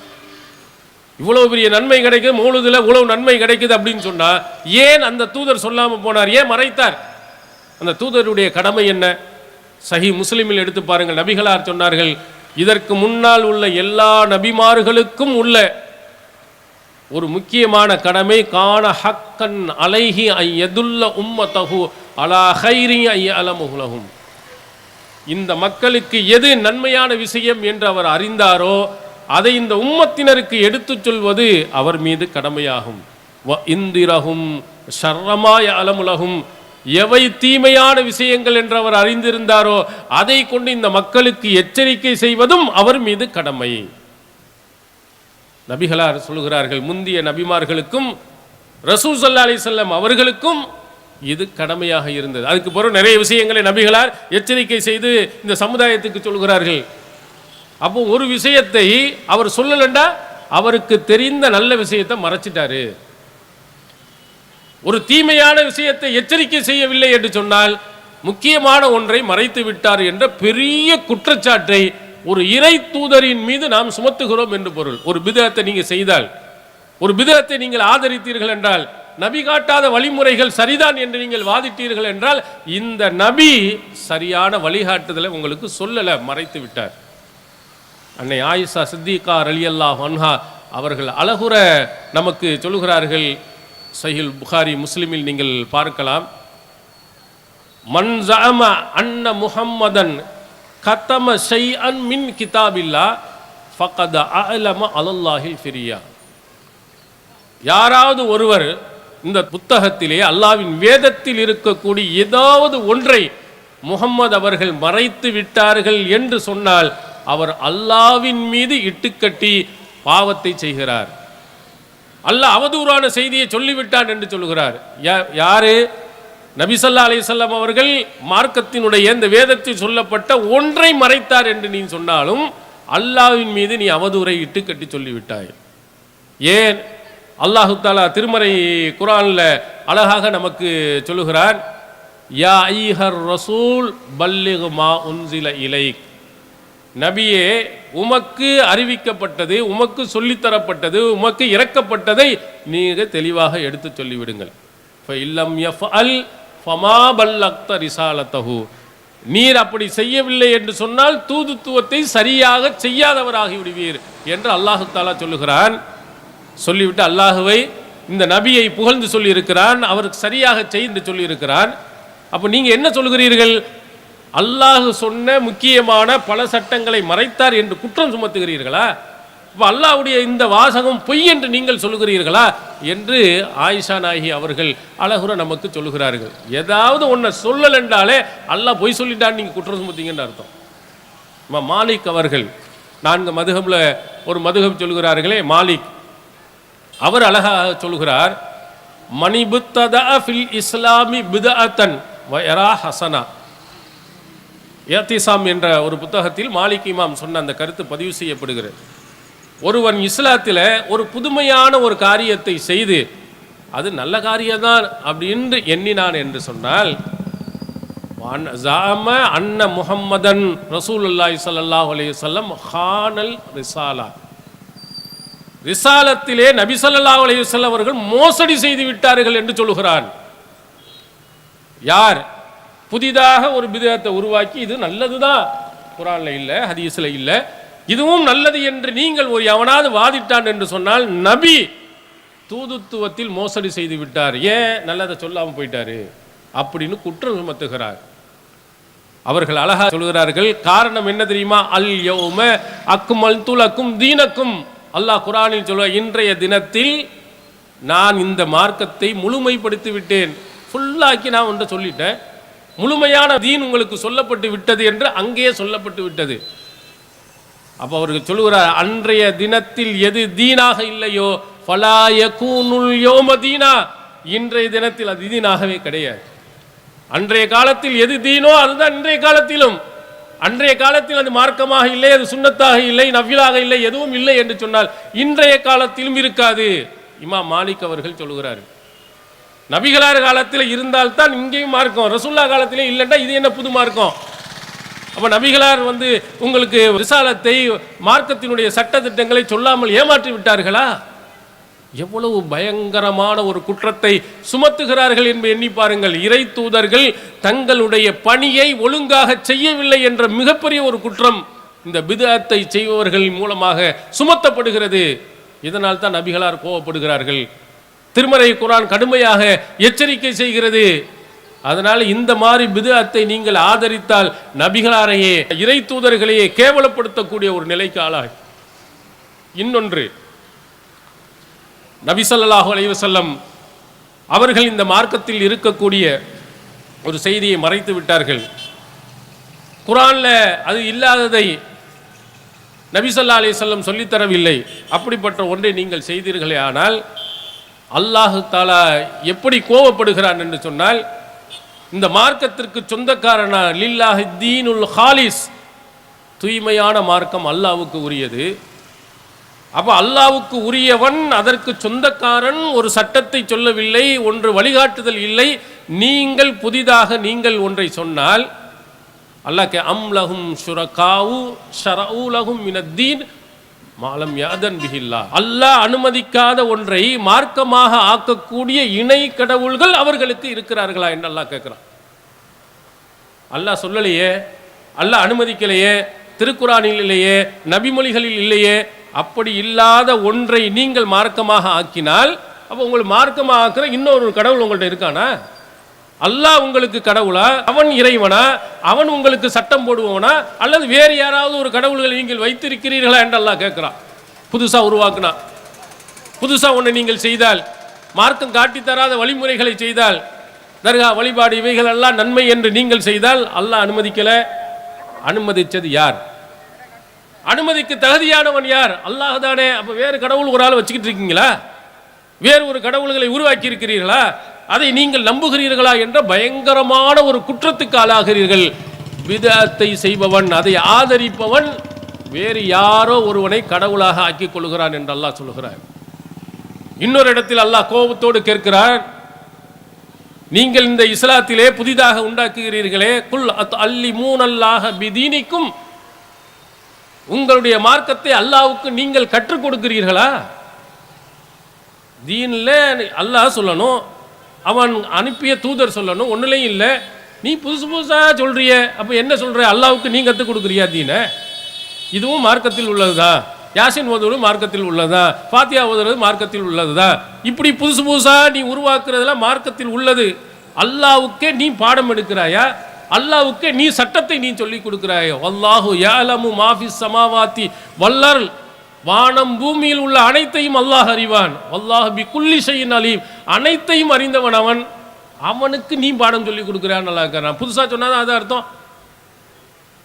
Speaker 1: இவ்வளவு பெரிய நன்மை கிடைக்குது, மௌலுதுல இவ்வளவு நன்மை கிடைக்குது அப்படின்னு சொன்னா ஏன் அந்த தூதர் சொல்லாமல் போனார், ஏன் மறைத்தார்? அந்த தூதருடைய கடமை என்ன? சஹீஹ் முஸ்லிமில் எடுத்து பாருங்கள். நபிகளார் சொன்னார்கள், இதற்கு முன்னால் உள்ள எல்லா நபிமார்களுக்கும் உள்ள ஒரு முக்கியமான கடமை, கான ஹக்கன் அலைஹி ஐயதுல்ல உம்மதஹு அலா கைரி ஐயலமுஹுலஹும். இந்த மக்களுக்கு எது நன்மையான விஷயம் என்று அவர் அறிந்தாரோ அதை இந்த உம்மத்தினருக்கு எடுத்துச் சொல்வது அவர் மீது கடமையாகும். வ இந்திரஹும் ஷர்ரமாய அலமுலகும், எவை தீமையான விஷயங்கள் என்று அவர் அறிந்திருந்தாரோ அதை கொண்டு இந்த மக்களுக்கு எச்சரிக்கை செய்வதும் அவர் மீது கடமை. நபிகளார் சொல்கிறார்கள், முந்திய நபிமார்களுக்கும் ரசூல் ஸல்லல்லாஹு அலைஹி வஸல்லம் அவர்களுக்கும் இது கடமையாக இருந்தது. அதுக்கு பிறகு நிறைய விஷயங்களை நபிகளார் எச்சரிக்கை செய்து இந்த சமுதாயத்துக்கு சொல்கிறார்கள். அப்போ ஒரு விஷயத்தை அவர் சொல்லலண்டா அவருக்கு தெரிந்த நல்ல விஷயத்தை மறைச்சிட்டாரு. ஒரு தீமையான விஷயத்தை எச்சரிக்கை செய்யவில்லை என்று சொன்னால் முக்கியமான ஒன்றை மறைத்து விட்டார் என்ற பெரிய குற்றச்சாட்டை ஒரு இறை தூதரின் மீது நாம் சுமத்துகிறோம் என்று பொருள். ஒரு பிதஅத்தை நீங்கள் செய்தால், ஒரு பிதஅத்தை நீங்கள் ஆதரித்தீர்கள் என்றால், நபி காட்டாத வழிமுறைகள் சரிதான் என்று நீங்கள் வாதிட்டீர்கள் என்றால் இந்த நபி சரியான வழிகாட்டுதலை உங்களுக்கு சொல்லலை, மறைத்து விட்டார். அன்னை ஆயிஷா சித்திகா ரலியல்லாஹு அன்ஹா அவர்கள் அழகுற நமக்கு சொல்லுகிறார்கள். சஹீஹ் புகாரி முஸ்லிமில் நீங்கள் பார்க்கலாம். மன் ஸஅம அன்ன முஹம்மதன் கதம ஷைஅன் மின் கிதாபில்லா ஃபகத அஅலம அலல்லாஹில் ஃபிரியா. யாராவது ஒருவர் இந்த புத்தகத்திலே அல்லாஹ்வின் வேதத்தில் இருக்கக்கூடிய ஏதாவது ஒன்றை முஹம்மது அவர்கள் மறைத்து விட்டார்கள் என்று சொன்னால் அவர் அல்லாஹ்வின் மீது இட்டுக்கட்டி பாவத்தை செய்கிறார். அல்லாஹ் அவதூறான செய்தியை சொல்லிவிட்டான் என்று சொல்கிறார். யாரு? நபி ஸல்லல்லாஹு அலைஹி வஸல்லம் அவர்கள் மார்க்கத்தினுடைய இந்த வேதத்தில் சொல்லப்பட்ட ஒன்றை மறைத்தார் என்று நீ சொன்னாலும் அல்லாஹ்வின் மீது நீ அவதூறை இட்டுக்கட்டி சொல்லிவிட்டாய். ஏன்? அல்லாஹு தஆலா திருமறை குர்ஆன்ல அழகாக நமக்கு சொல்லுகிறான், யா ஐஹர் ரசூல் பல்லிக் மா உன்சில இலைக். நபியே, உமக்கு அறிவிக்கப்பட்டது, உமக்கு சொல்லித்தரப்பட்டது, உமக்கு இறக்கப்பட்டதை நீங்கள் தெளிவாக எடுத்து சொல்லிவிடுங்கள். ஃபஇல்லம் யஃஅல் ஃபமா பல்லக்த ரிசாலத்தஹு. நீர் அப்படி செய்யவில்லை என்று சொன்னால் தூதுத்துவத்தை சரியாக செய்யாதவராகி விடுவீர் என்று அல்லாஹு தஆலா சொல்லுகிறான். சொல்லிவிட்டு அல்லாஹுவை இந்த நபியை புகழ்ந்து சொல்லியிருக்கிறான், அவருக்கு சரியாக செய்து சொல்லியிருக்கிறான். அப்போ நீங்கள் என்ன சொல்கிறீர்கள்? அல்லாஹ் சொன்ன முக்கியமான பல சட்டங்களை மறைத்தார் என்று குற்றம் சுமத்துகிறீர்களா? இப்போ அல்லாஹ்வுடைய இந்த வாசகம் பொய் என்று நீங்கள் சொல்லுகிறீர்களா என்று ஆயிஷா நாயகி அவர்கள் அழகுற நமக்கு சொல்லுகிறார்கள். ஏதாவது ஒன்றை சொல்லல் என்றாலே அல்லாஹ் பொய் சொல்லிட்டான்னு நீங்கள் குற்றம் சுமத்தீங்கன்னு அர்த்தம். மாலிக் அவர்கள் 4 மதுஹபில் ஒரு மதுஹப் சொல்கிறார்களே, மாலிக் அவர் அழகாக சொல்கிறார், மணிபுத்ததா ஃபில் இஸ்லாமி பிதஅத்தன் வயரா ஹசனா. ஏத்திசாம் என்ற ஒரு புத்தகத்தில் மாலிக் இமாம் சொன்ன அந்த கருத்து பதிவு செய்யப்படுகிறது. ஒருவன் இஸ்லாத்தில் ஒரு புதுமையான ஒரு காரியத்தை செய்து அது நல்ல காரியம்தான் அப்படின்னு எண்ணினான் என்று சொன்னால், ஜாம அன்ன முஹம்மதன் ரசூலுல்லாஹி ஸல்லல்லாஹு அலைஹி வஸல்லம் ஹானல் ரிசாலா, ரிசாலத்திலே நபி ஸல்லல்லாஹு அலைஹி வஸல்லம் அவர்கள் மோசடி செய்து விட்டார்கள் என்று சொல்லுகிறான். யார் புதிதாக ஒரு பிதஅத்தை உருவாக்கி இது நல்லதுதான், குர்ஆன்ல இல்ல ஹதீஸ்ல இல்ல, இதுவும் நல்லது என்று நீங்கள் ஒரு எவனாவது வாதிட்டான் என்று சொன்னால் நபி தூதுத்துவத்தில் மோசடி செய்து விட்டார், ஏன் நல்லதை சொல்லாமல் போயிட்டாரு அப்படின்னு குற்றம் சுமத்துகிறார். அவர்கள் அழகா சொல்கிறார்கள், காரணம் என்ன தெரியுமா? அல் யௌம அக்மல்து லக்கும் தீனக்கும், அல்லாஹ் குர்ஆனில் சொல்ல, இன்றைய தினத்தில் நான் இந்த மார்க்கத்தை முழுமைப்படுத்தி விட்டேன், ஃபுல்லாக்கி நான் ஒன்று சொல்லிட்டேன், முழுமையான தீன் உங்களுக்கு சொல்லப்பட்டு விட்டது என்று அங்கேயே சொல்லப்பட்டு விட்டது. அப்போ அவர்கள் சொல்லுகிறார், அன்றைய தினத்தில் எது தீனாக இல்லையோ ஃபலா யகூனுல் யௌம தீனா, இன்றைய தினத்தில் அது தீனாகவே கிடையாது. அன்றைய காலத்தில் எது தீனோ அதுதான் இன்றைய காலத்திலும். அன்றைய காலத்தில் அது மார்க்கமாக இல்லை, அது சுன்னத்தாக இல்லை, நஃபிலாக இல்லை, எதுவும் இல்லை என்று சொன்னால் இன்றைய காலத்திலும் இருக்காது. இமாம் மாலிக் அவர்கள் சொல்லுகிறார், நபிகளார் காலத்தில் இருந்தால்தான் இங்கேயும் மார்க்கம், ரசூல்லா காலத்திலே இல்லைன்னா இது என்ன புது மார்க்கம்? அப்போ நபிகளார் உங்களுக்கு ரிசாலத்தை மார்க்கத்தினுடைய சட்ட திட்டங்களை சொல்லாமல் ஏமாற்றி விட்டார்களா? எவ்வளவு பயங்கரமான ஒரு குற்றத்தை சுமத்துகிறார்கள் என்று எண்ணி பாருங்கள். இறை தூதர்கள் தங்களுடைய பணியை ஒழுங்காக செய்யவில்லை என்ற மிகப்பெரிய ஒரு குற்றம் இந்த பிதஅத்தை செய்பவர்கள் மூலமாக சுமத்தப்படுகிறது. இதனால் தான் நபிகளார் கோபப்படுகிறார்கள். திருமறை குர்ஆன் கடுமையாக எச்சரிக்கை செய்கிறது. அதனால் இந்த மாதிரி பிதஅத்தை நீங்கள் ஆதரித்தால் நபிகளாரையே இறை தூதர்களையே கேவலப்படுத்தக்கூடிய ஒரு நிலைக்கு ஆளாய். இன்னொன்று, நபி ஸல்லல்லாஹு அலைஹி வஸல்லம் அவர்கள் இந்த மார்க்கத்தில் இருக்கக்கூடிய ஒரு செய்தியை மறைத்து விட்டார்கள். குர்ஆன்ல அது இல்லாததை நபி ஸல்லல்லாஹு அலைஹி வஸல்லம் சொல்லித்தரவில்லை. அப்படிப்பட்ட ஒன்றை நீங்கள் செய்தீர்களே ஆனால் அல்லாஹ் தஆலா எப்படி கோபப்படுகிறான் என்று சொன்னால், இந்த மார்க்கத்திற்கு சொந்தக்காரனா லில்லாஹி தீனுல் ஹாலிஸ், தூய்மையான மார்க்கம் அல்லாஹ்வுக்கு உரியது. அப்போ அல்லாஹ்வுக்கு உரியவன், அதற்கு சொந்தக்காரன், ஒரு சட்டத்தை சொல்லவில்லை, ஒன்று வழிகாட்டுதல் இல்லை. நீங்கள் புதிதாக நீங்கள் ஒன்றை சொன்னால் அல்லாஹ் அம்லஹும் ஷுரகாவு ஷரஊ லஹும் மினத்தீன் மாலம் யாதன் பிஹில்லா, அல்லாஹ் அனுமதிக்காத ஒன்றை மார்க்கமாக ஆக்கக்கூடிய இணை கடவுள்கள் அவர்களுக்கு இருக்கிறார்களா என்று அல்லாஹ் கேட்கிறான். அல்லாஹ் சொல்லலையே, அல்லாஹ் அனுமதிக்கலையே, திருக்குர்ஆனில் இல்லையே, நபிமொழிகளில் இல்லையே. அப்படி இல்லாத ஒன்றை நீங்கள் மார்க்கமாக ஆக்கினால் அப்போ உங்கள் மார்க்கமாக ஆக்கிற இன்னொரு கடவுள் உங்கள்கிட்ட இருக்கானா? அல்லாஹ் உங்களுக்கு கடவுளா? அவன் இறைவனா? அவன் உங்களுக்கு சட்டம் போடுவவனா? அல்லது வேறு யாராவது ஒரு கடவுள்களை நீங்கள் வைத்திருக்கிறீர்களா என்று அல்லாஹ் கேட்கிறான். புதுசா உருவாக்குனா, புதுசா ஒன்று நீங்கள் செய்தால், மார்க்கம் காட்டி தராத வழிமுறைகளை செய்தால், தர்கா வழிபாடு இவைகள் எல்லாம் நன்மை என்று நீங்கள் செய்தால் அல்லாஹ் அனுமதிக்கல. அனுமதிச்சது யார்? அனுமதிக்கு தகுதியானவன் யார்? அல்லாஹ் தானே. அப்போ வேறு கடவுள் ஒரு ஆள் வச்சுக்கிட்டு இருக்கீங்களா? வேறு ஒரு கடவுள்களை உருவாக்கி இருக்கிறீர்களா? அதை நீங்கள் நம்புகிறீர்களா என்ற பயங்கரமான ஒரு குற்றத்துக்கு ஆளாகிறீர்கள். பிதஅத்தை செய்பவன், அதை ஆதரிப்பவன் வேறு யாரோ ஒருவனை கடவுளாக ஆக்கிக் கொள்கிறான் என்று அல்லாஹ் சொல்லுகிறார். இன்னொரு இடத்தில் அல்லாஹ் கோபத்தோடு கேட்கிறார், நீங்கள் இந்த இஸ்லாத்திலே புதிதாக உண்டாக்குகிறீர்களே, குல் அல்லிமூனல்லாஹ பிதீனிக்கும், உங்களுடைய மார்க்கத்தை அல்லாஹ்வுக்கு நீங்கள் கற்றுக் கொடுக்கிறீர்களா? தீன்ல அல்லாஹ் சொல்லணும், அவன் அனுப்பிய தூதர் சொல்லணும், ஒன்றுலையும் இல்லை. நீ புதுசு புதுசாக சொல்றிய, அப்போ என்ன சொல்ற? அல்லாஹ்வுக்கு நீ கற்றுக் கொடுக்குறியா தீன? இதுவும் மார்க்கத்தில் உள்ளதுதான். யாசின் ஓதுவது மார்க்கத்தில் உள்ளதுதான், ஃபாத்தியா ஓதுறது மார்க்கத்தில் உள்ளதுதான். இப்படி புதுசு புதுசாக நீ உருவாக்குறதெல்லாம் மார்க்கத்தில் உள்ளது. அல்லாஹ்வுக்கே நீ பாடம் எடுக்கிறாயா? அல்லாஹ்வுக்கே நீ சட்டத்தை நீ சொல்லிக் கொடுக்கிறாயோ? வல்லாஹு யஅலமு மா ஃபிஸ் ஸமாவாதி வல் அர்ல், வானம் பூமியில் உள்ள அனைத்தையும் அல்லாஹ் அறிவான். வல்லாஹு பிகுல்லி ஷைஇன் அலீம், அனைத்தையும் அறிந்தவன் அவன். அவனுக்கு நீ பாடம் சொல்லி கொடுக்குறான்னு நல்லா இருக்கிறான். புதுசாக சொன்னாதான் அது அர்த்தம்.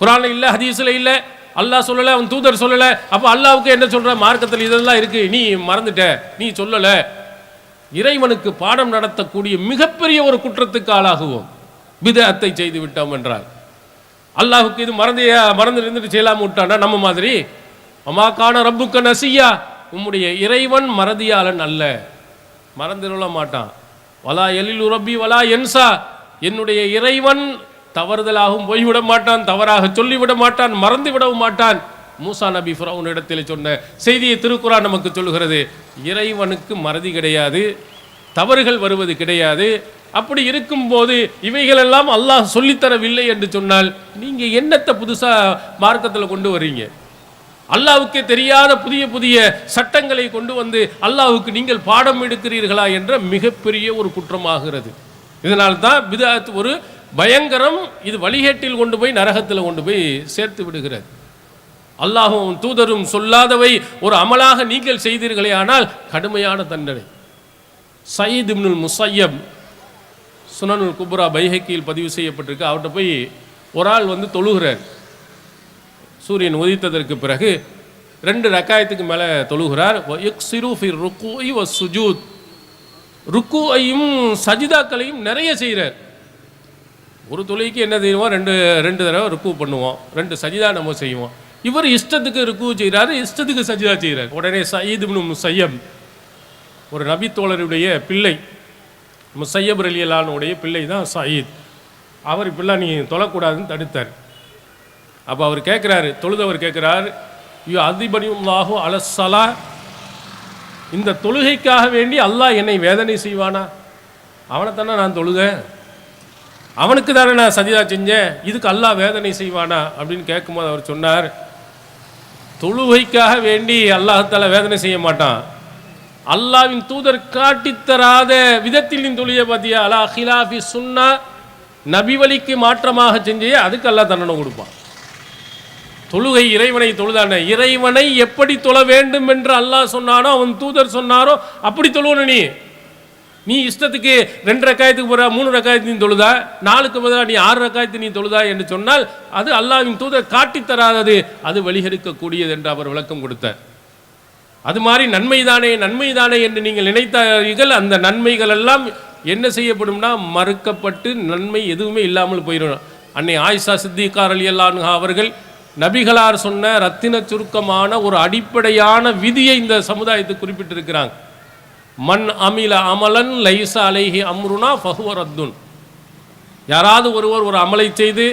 Speaker 1: குர்ஆன்ல இல்லை, ஹதீஸில் இல்லை, அல்லாஹ் சொல்லலை, அவன் தூதர் சொல்லலை. அப்போ அல்லாஹ்வுக்கு என்ன சொல்ற? மார்க்கத்தில் இதெல்லாம் இருக்கு, நீ மறந்துட்ட, நீ சொல்லலை. இறைவனுக்கு பாடம் நடத்தக்கூடிய மிகப்பெரிய ஒரு குற்றத்துக்கு ஆளாகுவோம் பிதஅத்தை செய்து விட்டோம் என்றால். அல்லாஹ்வுக்கு இது மறந்து இருந்துட்டு செய்யலாம விட்டானா நம்ம மாதிரி? அமாக்கான ரப்புக்க நசியா, உம்முடைய இறைவன் மறதியாளன் அல்ல, மறந்துவிட மாட்டான். வலா எலில் ரப்பி வலா என்சா, என்னுடைய இறைவன் தவறுதலாகவும் போய்விட மாட்டான், தவறாக சொல்லிவிட மாட்டான், மறந்து விடவும் மாட்டான். மூசா நபி ஃபிரௌன் இடத்தில் சொன்ன செய்தியை திருக்குர்ஆன் நமக்கு சொல்லுகிறது. இறைவனுக்கு மறதி கிடையாது, தவறுகள் வருவது கிடையாது. அப்படி இருக்கும்போது இவைகளெல்லாம் அல்லாஹ் சொல்லித்தரவில்லை என்று சொன்னால் நீங்க என்னத்தை புதுசா மார்க்கத்தில் கொண்டு வர்றீங்க? அல்லாஹ்வுக்கே தெரியாத புதிய புதிய சட்டங்களை கொண்டு வந்து அல்லாஹ்வுக்கு நீங்கள் பாடம் எடுக்கிறீர்களா என்ற மிகப்பெரிய ஒரு குற்றமாகிறது. இதனால்தான் பித்அத் ஒரு பயங்கரம். இது வழிகேட்டில் கொண்டு போய் நரகத்தில் கொண்டு போய் சேர்த்து விடுகிறது. அல்லாஹ்வும் தூதரும் சொல்லாதவை ஒரு அமலாக நீங்கள் செய்தீர்களே ஆனால் கடுமையான தண்டனை. சயீத் இப்னுல் முஸய்யப் சுனனுல் குப்ரா பைஹக்கியில் பதிவு செய்யப்பட்டிருக்கு. அவர்கிட்ட போய் ஒரு ஆள் வந்து தொழுகிறார். சூரியன் உதித்ததற்கு பிறகு 2 ரக்காயத்துக்கு மேலே தொழுகிறார். ருக்குவையும் சஜிதாக்களையும் நிறைய செய்கிறார். ஒரு தொழுகைக்கு என்ன செய்வோம்? ரெண்டு தடவை ருக்கு பண்ணுவோம், 2 சஜிதா நம்ம செய்வோம். இவர் இஷ்டத்துக்கு ருக்கு செய்கிறாரு, இஷ்டத்துக்கு சஜிதா செய்கிறார். உடனே சயீத் இப்னு முஸய்யப், ஒரு நபி தோழருடைய பிள்ளை, முஸய்யப் ரலியல்லாஹுடைய பிள்ளை தான் சயீத். அவர் இப்பெல்லாம் நீ தொழக்கூடாதுன்னு தடுத்தார். அப்போ அவர் கேட்குறாரு, தொழுதவர் கேட்குறார், யு அதிபனியுல்லாஹு அலஸ்ஸலா, இந்த தொழுகைக்காக வேண்டி அல்லாஹ் என்னை வேதனை செய்வானா? அவனைத்தானே நான் தொழுதேன், அவனுக்கு தானே நான் சஜிதா செஞ்சேன், இதுக்கு அல்லாஹ் வேதனை செய்வானா அப்படின்னு கேட்கும்போது அவர் சொன்னார், தொழுகைக்காக வேண்டி அல்லாஹ்தால வேதனை செய்ய மாட்டான். அல்லாஹ்வின் தூதர் காட்டித்தராத விதத்தில் நீ தொழுய பார்த்தியா, அலா ஹிலாஃபி சுன்னா, நபி வழிக்கு மாற்றமாக செஞ்சே அதுக்கு அல்லாஹ் தண்டனை கொடுப்பான். தொழுகை இறைவனை தொழுதான, இறைவனை எப்படி தொழ வேண்டும் என்று அல்லாஹ் சொன்னானோ, அவன் தூதர் சொன்னாரோ அப்படி தொழுவணும். நீ இஷ்டத்துக்கு 2 ரக்காயத்துக்கு போகிற 3 ரக்காயத்து நீ தொழுதா, 4க்கு பதிலாக நீ 6 ரக்காயத்து நீ தொழுதா என்று சொன்னால் அது அல்லாஹ்வின் தூதர் காட்டித்தராதது, அது வழிகெடுக்கக்கூடியது என்று அவர் விளக்கம் கொடுத்தார். அது மாதிரி நன்மைதானே நன்மைதானே என்று நீங்கள் நினைத்தார்கள், அந்த நன்மைகள் எல்லாம் என்ன செய்யப்படும்னா மறுக்கப்பட்டு நன்மை எதுவுமே இல்லாமல் போயிடும். அன்னை ஆயிஷா சித்திகா ரலியல்லாஹு அன்ஹா அவர்கள் நபிகளார் சொன்ன ரத்தின சுருக்கமான ஒரு அடிப்படையான விதியை இந்த சமுதாயத்துக்கு குறிப்பிட்டிருக்கிறாங்க. மன் அமில அமலன் லைஸ அலைஹி அம்ருனா ஃபஹுவ ரத்துன். யாராவது ஒருவர் ஒரு அமலை செய்து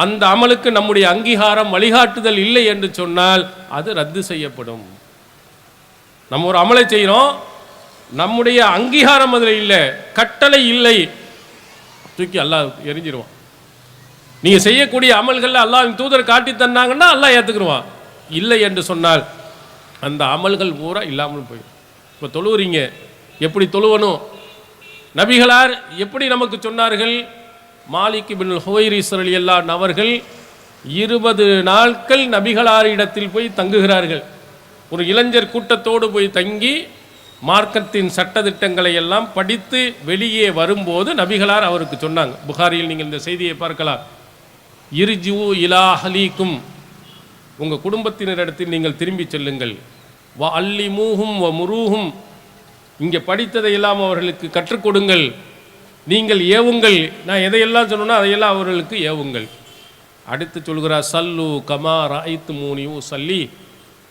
Speaker 1: அந்த அமலுக்கு நம்முடைய அங்கீகாரம் வழிகாட்டுதல் இல்லை என்று சொன்னால் அது ரத்து செய்யப்படும். நம்ம ஒரு அமலை செய்கிறோம், நம்முடைய அங்கீகாரம் அதில் இல்லை, கட்டளை இல்லை, தூக்கி அல்லாஹ் எரிஞ்சிருவான். நீங்கள் செய்யக்கூடிய அமல்களில் அல்லாஹ்வின் தூதர் காட்டி தந்தாங்கன்னா அல்லாஹ் ஏற்றுக்குருவான். இல்லை என்று சொன்னால் அந்த அமல்கள் பூரா இல்லாமல் போயிடும். இப்போ தொழுவுறீங்க, எப்படி தொழுவணும்? நபிகளார் எப்படி நமக்கு சொன்னார்கள்? மாலிக் இப்னுல் ஹுவைரிஸ் ரலியல்லாஹு அன்ஹு அவர்கள் 20 நாட்கள் நபிகளாரிடத்தில் போய் தங்குகிறார்கள். ஒரு இளைஞர் கூட்டத்தோடு போய் தங்கி மார்க்கத்தின் சட்டதிட்டங்களை எல்லாம் படித்து வெளியே வரும்போது நபிகளார் அவருக்கு சொன்னாங்க. புகாரியில் நீங்கள் இந்த செய்தியை பார்க்கலாம். இர்ஜு இலா அஹ்லீக்கும், உங்கள் குடும்பத்தினரிடத்தில் நீங்கள் திரும்பி செல்லுங்கள். வ அல்லிமூஹும் வ முரூஹும், இங்கே படித்ததை எல்லாம் அவர்களுக்கு கற்றுக் கொடுங்கள், நீங்கள் ஏவுங்கள். நான் எதையெல்லாம் சொன்னோன்னா அதையெல்லாம் அவர்களுக்கு ஏவுங்கள். அடுத்து சொல்கிறார், சல்லு கமா ராய்த்து மூனியூ சல்லி,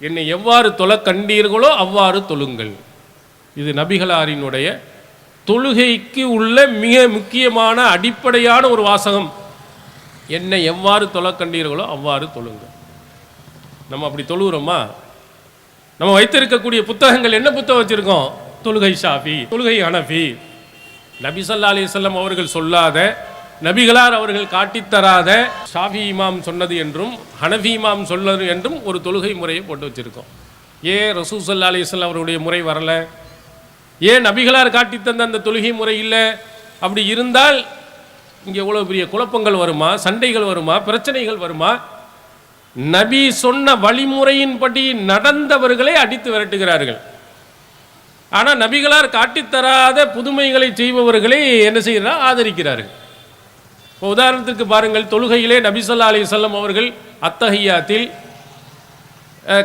Speaker 1: என்னை எவ்வாறு தொழ கண்டீர்களோ அவ்வாறு தொழுங்கள். இது நபிகளாரினுடைய தொழுகைக்கு உள்ள மிக முக்கியமான அடிப்படையான ஒரு வாசகம். என்னை எவ்வாறு தொழ கண்டீர்களோ அவ்வாறு தொழுங்கள். நம்ம அப்படி தொழுகிறோமா? நம்ம வைத்திருக்கக்கூடிய புத்தகங்கள் என்ன புத்தகம் வச்சுருக்கோம்? தொழுகை ஷாஃபி, தொழுகை ஹனஃபி. நபி ஸல்லல்லாஹு அலைஹி வஸல்லம் அவர்கள் சொல்லாத, நபிகளார் அவர்கள் காட்டித்தராத ஷாஃபி இமாம் சொன்னது என்றும் ஹனஃபி இமாம் சொன்னது என்றும் ஒரு தொழுகை முறையை போட்டு வச்சுருக்கோம். ஏன் ரசூல் ஸல்லல்லாஹு அலைஹி வஸல்லம் அவருடைய முறை வரலை? ஏன் நபிகளார் காட்டித்தந்த அந்த தொழுகை முறை இல்லை? அப்படி இருந்தால் இங்கே எவ்வளோ பெரிய குழப்பங்கள் வருமா, சண்டைகள் வருமா, பிரச்சனைகள் வருமா? நபி சொன்ன வழிமுறையின்படி நடந்தவர்களை அடித்து விரட்டுகிறார்கள். ஆனால் நபிகளார் காட்டித்தராத புதுமைகளை செய்பவர்களை என்ன செய்கிறார்? ஆதரிக்கிறார்கள். இப்போ உதாரணத்துக்கு பாருங்கள், தொழுகையிலே நபி ஸல்லல்லாஹு அலைஹி வஸல்லம் அவர்கள் அத்தஹியாத்தில்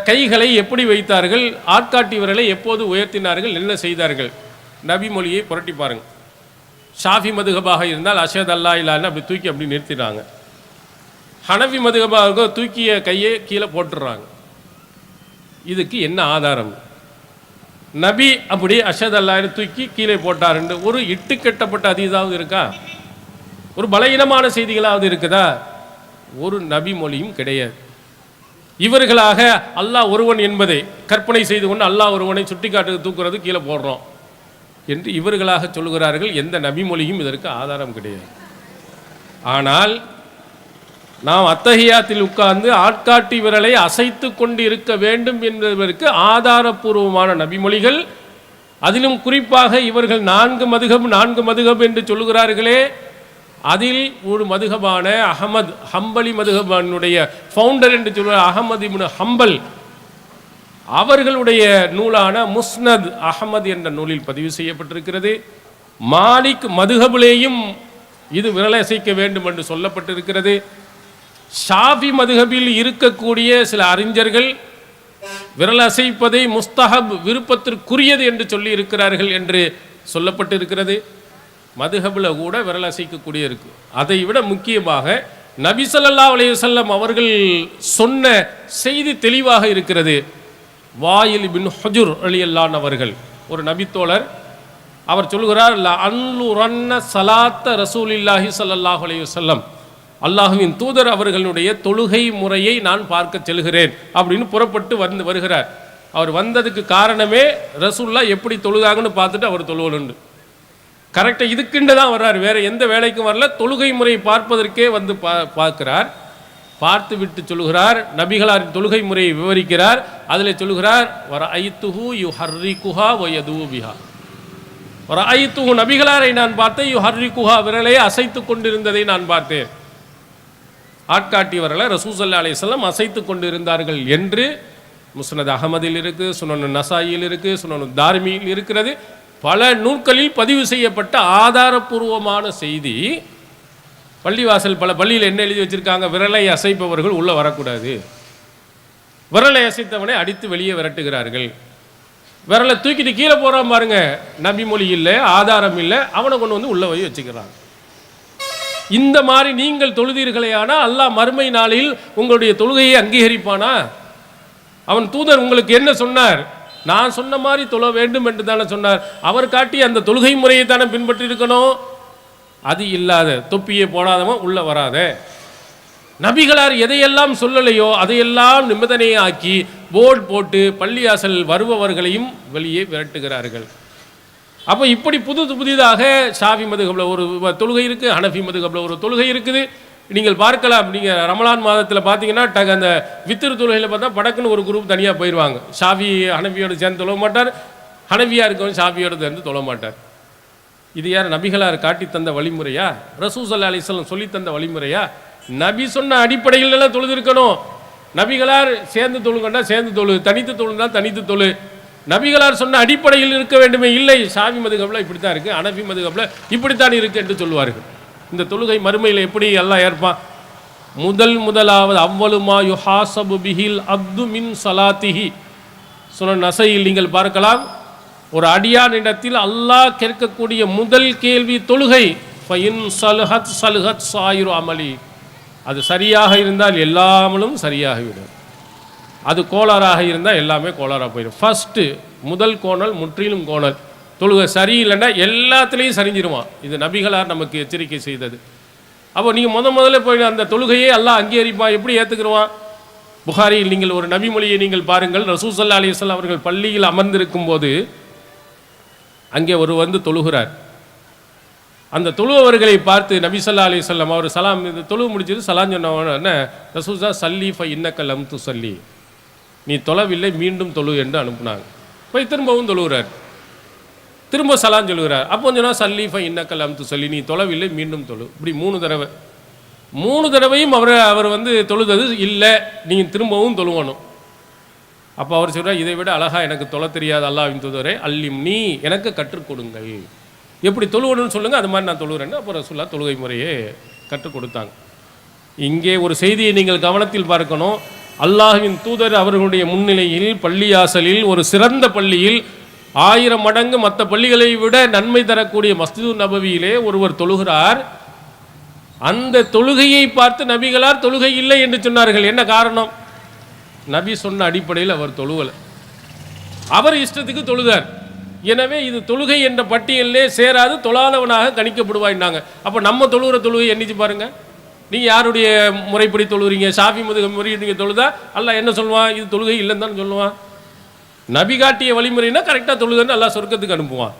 Speaker 1: கைகளை எப்படி வைத்தார்கள், ஆட்காட்டி விரலை எப்போது உயர்த்தினார்கள், என்ன செய்தார்கள்? நபி மொழியை புரட்டி பாருங்கள். ஷாஃபி மதுஹபாக இருந்தால் அஷஹது அல்லா இலாஹ அப்படி தூக்கி அப்படி நிறுத்திடுறாங்க. ஹனஃபி மதுஹபாக தூக்கிய கையை கீழே போட்டுடுறாங்க. இதுக்கு என்ன ஆதாரம்? நபி அப்படி அஷத் அல்லாஹ்னு தூக்கி கீழே போட்டாருன்னு ஒரு இட்டு கட்டப்பட்ட அதீதாவது இருக்கா? ஒரு பலகீனமான செய்திகளாவது இருக்குதா? ஒரு நபி மொழியும் கிடையாது. இவர்களாக அல்லாஹ் ஒருவன் என்பதை கற்பனை செய்து கொண்டு அல்லாஹ் ஒருவனை சுட்டிக்காட்டு தூக்குறது கீழே போடுறோம் என்று இவர்களாக சொல்கிறார்கள். எந்த நபி மொழியும் இதற்கு ஆதாரம் கிடையாது. ஆனால் நாம் அத்தஹியாத்தில் உட்கார்ந்து ஆட்காட்டி விரலை அசைத்து கொண்டு இருக்க வேண்டும் என்பதற்கு ஆதாரபூர்வமான நபிமொழிகள், அதிலும் குறிப்பாக இவர்கள் 4 மதுஹப் என்று சொல்லுகிறார்களே, அதில் ஒரு மதுஹபான அஹமது ஹம்பலி மதுஹபானுடைய ஃபவுண்டர் என்று சொல்கிறார் அஹமது இப்னு ஹம்பல், அவர்களுடைய நூலான முஸ்னத் அஹமது என்ற நூலில் பதிவு செய்யப்பட்டிருக்கிறது. மாலிக் மதுஹபிலேயும் இது விரலை அசைக்க வேண்டும் என்று சொல்லப்பட்டிருக்கிறது. ஷாஃபி மதுஹபில் இருக்கக்கூடிய சில அறிஞர்கள் விரல் அசைப்பதை முஸ்தஹப் விருப்பத்திற்குரியது என்று சொல்லி இருக்கிறார்கள் என்று சொல்லப்பட்டிருக்கிறது. மதுஹபில் கூட விரல் அசைக்கக்கூடிய இருக்கு. அதை விட முக்கியமாக நபி ஸல்லல்லாஹு அலைஹி வஸல்லம் அவர்கள் சொன்ன செய்தி தெளிவாக இருக்கிறது. வாயில் பின் ஹுஜுர் ரலியல்லாஹு அவர்கள் ஒரு நபித்தோழர், அவர் சொல்கிறார், அன்லுரன்ன ஸலாத்த ரசூலில்லாஹி ஸல்லல்லாஹு அலைஹி வஸல்லம், அல்லாஹுவின் தூதர் அவர்களுடைய தொழுகை முறையை நான் பார்க்க செல்கிறேன் அப்படின்னு புறப்பட்டு வருகிறார். அவர் வந்ததுக்கு காரணமே ரசூல்லா எப்படி தொழுகாங்கன்னு பார்த்துட்டு அவர் தொழுவலுண்டு. கரெக்டாக இதுக்குண்டு தான் வர்றார், வேற எந்த வேலைக்கும் வரல. தொழுகை முறை பார்ப்பதற்கே வந்து பார்க்கிறார். பார்த்து விட்டு சொல்கிறார், நபிகளாரின் தொழுகை முறையை விவரிக்கிறார். அதில் சொல்கிறார், வரஐத்துஹு யுஹர்ரிகுஹா வயதூபிஹா, வரஐத்துஹு நபிகளாரை நான் பார்த்தேன், யுஹர்ரிகுஹா விரலை அசைத்து கொண்டிருந்ததை நான் பார்த்தேன். ஆட்காட்டி விரலை ரசூல் ஸல்லல்லாஹு அலைஹி வஸல்லம் அசைத்து கொண்டிருந்தார்கள் என்று முஸ்னத் அஹமதில் இருக்கு, சுனனு நசாயில் இருக்கு, சுனனு தாரிமியில் இருக்கிறது. பல நூல்களில் பதிவு செய்யப்பட்ட ஆதாரபூர்வமான செய்தி. பள்ளிவாசல் பல பள்ளியில் என்ன எழுதி வச்சிருக்காங்க? விரலை அசைப்பவர்கள் உள்ளே வரக்கூடாது, விரலை அசைத்தவனை அடித்து வெளியே விரட்டுகிறார்கள். விரலை தூக்கிட்டு கீழே போகிறான் பாருங்க, நபி மொழி இல்லை, ஆதாரம் இல்லை, அவனை கொண்டு வந்து உள்ளே போய் வச்சுக்கிறாங்க. இந்த மாதிரி நீங்கள் தொழுதீர்களேயானா அல்லாஹ் மறுமை நாளில் உங்களுடைய தொழுகையை அங்கீகரிப்பானா? அவன் தூதர் உங்களுக்கு என்ன சொன்னார்? நான் சொன்ன மாதிரி தொழ வேண்டும் என்று தானே சொன்னார். அவர் காட்டி அந்த தொழுகை முறையை தானே பின்பற்றி இருக்கணும். அது இல்லாத தொப்பியை போடாதவன் உள்ள வராத. நபிகளார் எதையெல்லாம் சொல்லலையோ அதையெல்லாம் நிபந்தனையாக்கி போர்டு போட்டு பள்ளியாசல் வருபவர்களையும் வெளியே விரட்டுகிறார்கள். அப்போ இப்படி புதிதாக ஷாஃபி மதுஹபில் ஒரு தொழுகை இருக்குது, ஹனஃபி மதுஹபில் ஒரு தொழுகை இருக்குது. நீங்கள் பார்க்கலாம், நீங்கள் ரமலான் மாதத்தில் பார்த்தீங்கன்னா அந்த வித்திரு தொழுகையில் பார்த்தா படக்குன்னு ஒரு குரூப் தனியாக போயிடுவாங்க. ஷாஃபி ஹனஃபியோடு சேர்ந்து தொழ மாட்டார், ஹனஃபியாக இருக்கவன் ஷாஃபியோடு சேர்ந்து தொழ மாட்டார். இது யார்? நபிகளார் காட்டி தந்த வழிமுறையா? ரசூல் ஸல்லல்லாஹு அலைஹி வஸல்லம் சொல்லி தந்த வழிமுறையா? நபி சொன்ன அடிப்படையில் எல்லாம் தொழுது இருக்கணும். நபிகளார் சேர்ந்து தொழுங்கன்னா சேர்ந்து தொழு, தனித்து தொழுனா தனித்து தொழு. நபிகளார் சொன்ன அடிப்படையில் இருக்க வேண்டுமே. இல்லை, ஷாஃபி மதுஹபில் இப்படி தான் இருக்குது, ஹனஃபி மதுஹபில் இப்படித்தான் இருக்குது என்று சொல்லுவார்கள். இந்த தொழுகை மறுமையில் எப்படி எல்லாம் ஏற்பான்? முதலாவது அவ்வளுமா யுஹாசபு பிஹில் அப்து மின் சலாத்திஹி, சுனன் நசையில் நீங்கள் பார்க்கலாம். ஒரு அடியான் இடத்தில் அல்லாஹ் கேட்கக்கூடிய முதல் கேள்வி தொழுகை. ஃபைன் சல்ஹத் சல்ஹத் சாயிரு அமலி, அது சரியாக இருந்தால் எல்லாமலும் சரியாகிவிடும், அது கோளாறாக இருந்தால் எல்லாமே கோளாறாக போயிடும். ஃபஸ்ட்டு முதல் கோணல் முற்றிலும் கோணல். தொழுகை சரியில்லைன்னா எல்லாத்துலேயும் சரிஞ்சிருவான். இது நபிகளார் நமக்கு எச்சரிக்கை செய்தது. அப்போ நீங்கள் முதல்ல போய் அந்த தொழுகையே எல்லாம் அங்கீகரிப்பான். எப்படி ஏற்றுக்குருவான்? புகாரியில் நீங்கள் ஒரு நபிமொழியை நீங்கள் பாருங்கள். ரசூல் ஸல்லல்லாஹு அலைஹி வஸல்லம் அவர்கள் பள்ளியில் அமர்ந்திருக்கும் போது அங்கே ஒரு வந்து தொழுகிறார். அந்த தொழுவர்களை பார்த்து நபி ஸல்லல்லாஹு அலைஹி வஸல்லம் அவர் சலாம், இந்த தொழுவு முடிச்சது சலாம் சொன்ன ரசூல் சல்லி ஃப இன்னக்க லம் துஸல்லி, நீ தொழவில்லை மீண்டும் தொழு என்று அனுப்புனாங்க. போய் திரும்பவும் தொழுகிறார், திரும்ப சலாம் சொல்கிறார். அப்போ சொன்னால் சல்லி ஃப இன்னக்க லம் துஸல்லி, நீ தொழவில்லை மீண்டும் தொழு. இப்படி 3 தடவை. 3 தடவையும் அவர் வந்து தொழுதது இல்லை, நீங்கள் திரும்பவும் தொழுவணும். அப்போ அவர் சொல்கிறார், இதை விட அழகா எனக்கு தொழ தெரியாது அல்லாஹ்வின் தூதரே, அல்லிம் நீ எனக்கு கற்றுக் கொடுங்கள், எப்படி தொழுவணும்னு சொல்லுங்கள், அது மாதிரி நான் தொழுகிறேன்னு. அப்போ ரசூலுல்லாஹ் தொழுகை முறையே கற்றுக் கொடுத்தாங்க. இங்கே ஒரு செய்தியை நீங்கள் கவனத்தில் பார்க்கணும். அல்லாஹ்வின் தூதர் அவர்களுடைய முன்னிலையில் பள்ளியாசலில் ஒரு சிறந்த பள்ளியில் 1000 மடங்கு மற்ற பள்ளிகளை விட நன்மை தரக்கூடிய மஸ்ஜிது நபவியிலே ஒருவர் தொழுகிறார். அந்த தொழுகையை பார்த்து நபிகளார் தொழுகை இல்லை என்று சொன்னார்கள். என்ன காரணம்? நபி சொன்ன அடிப்படையில் அவர் தொழுவலை, அவர் இஷ்டத்துக்கு தொழுதார். எனவே இது தொழுகை என்ற பட்டியலே சேராது, தொழாதவனாக கணிக்கப்படுவாயினாங்க. அப்போ நம்ம தொழுகிற தொழுகை எண்ணிச்சு பாருங்க. நீங்கள் யாருடைய முறைப்படி தொழுகிறீங்க? ஷாஃபி முறை நீங்கள் தொழுதா அல்லாஹ் என்ன சொல்லுவான்? இது தொழுகை இல்லைன்னு தானே சொல்லுவான். நபி காட்டிய வழிமுறைனா கரெக்டாக தொழுதுன்னு அல்லாஹ் சொர்க்கத்துக்கு அனுப்புவான்.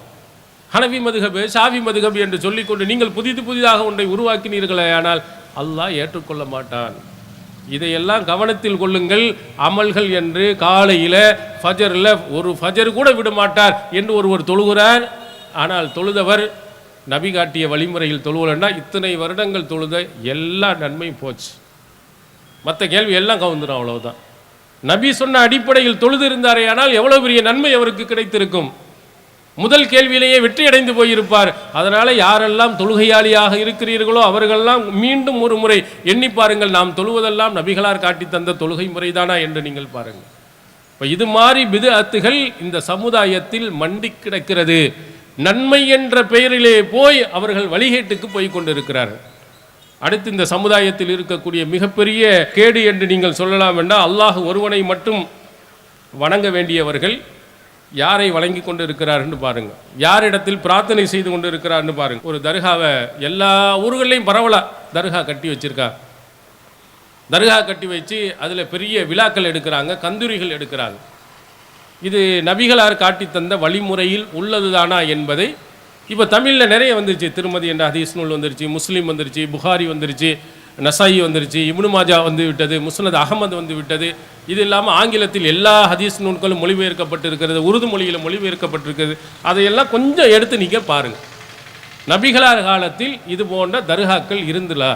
Speaker 1: ஹனஃபி மதுஹபு, ஷாஃபி மதுஹபு என்று சொல்லிக்கொண்டு நீங்கள் புதிதாக ஒன்றை உருவாக்கினீர்களே, ஆனால் அல்லாஹ் ஏற்றுக்கொள்ள மாட்டான். இதையெல்லாம் கவனத்தில் கொள்ளுங்கள். அமல்கள் என்று காலையில் ஃபஜரில் ஒரு ஃபஜர் கூட விட மாட்டார் என்று ஒருவர் தொழுகிறார். ஆனால் தொழுதவர் நபி காட்டிய வழிமுறையில் தொழுவலன்னா இத்தனை வருடங்கள் தொழுத எல்லா நன்மையும் போச்சு. மற்ற கேள்வி எல்லாம் கவுந்துடும், அவ்வளவுதான். நபி சொன்ன அடிப்படையில் தொழுது இருந்தாரே ஆனால் எவ்வளவு பெரிய நன்மை அவருக்கு கிடைத்திருக்கும். முதல் கேள்வியிலேயே வெற்றி அடைந்து போயிருப்பார். அதனால யாரெல்லாம் தொழுகையாளியாக இருக்கிறீர்களோ அவர்களெல்லாம் மீண்டும் ஒரு முறை எண்ணி பாருங்கள், நாம் தொழுவதெல்லாம் நபிகளார் காட்டி தந்த தொழுகை முறைதானா என்று நீங்கள் பாருங்கள். இப்போ இது மாதிரி பித்அத்துகள் இந்த சமுதாயத்தில் மண்டி கிடக்கிறது. நன்மை என்ற பெயரிலே போய் அவர்கள் வழிகேட்டுக்கு போய் கொண்டிருக்கிறார்கள். அடுத்து இந்த சமுதாயத்தில் இருக்கக்கூடிய மிகப்பெரிய கேடு என்று நீங்கள் சொல்லலாம் என்றால், அல்லாஹ் ஒருவனை மட்டும் வணங்க வேண்டியவர்கள் யாரை வழங்கி கொண்டு இருக்கிறார்னு பாருங்க, யாரிடத்தில் பிரார்த்தனை செய்து கொண்டு இருக்கிறார்னு பாருங்க. ஒரு தர்காவை எல்லா ஊர்களையும் பரவலா தர்கா கட்டி வச்சிருக்கா. தர்கா கட்டி வச்சு அதில் பெரிய விழாக்கள் எடுக்கிறாங்க, கந்தூரிகள் எடுக்கிறாங்க. இது நபிகளார் காட்டி தந்த வழிமுறையில் உள்ளதுதானா என்பதை இப்போ தமிழில் நிறைய வந்துருச்சு. திருமதி என்ற ஹதீஸ் நூல் வந்துருச்சு, முஸ்லீம் வந்துருச்சு, புகாரி வந்துருச்சு, நசாயி வந்துருச்சு, இப்னு மாஜா வந்து விட்டது, முஸ்னத் அகமது வந்து விட்டது. இது இல்லாமல் ஆங்கிலத்தில் எல்லா ஹதீஸ் நூல்களும் மொழிபெயர்க்கப்பட்டிருக்கிறது, உருது மொழியில் மொழிபெயர்க்கப்பட்டிருக்கிறது. அதையெல்லாம் கொஞ்சம் எடுத்து நீங்கள் பாருங்கள். நபிகளார் காலத்தில் இது போன்ற தர்காக்கள் இருந்துலா?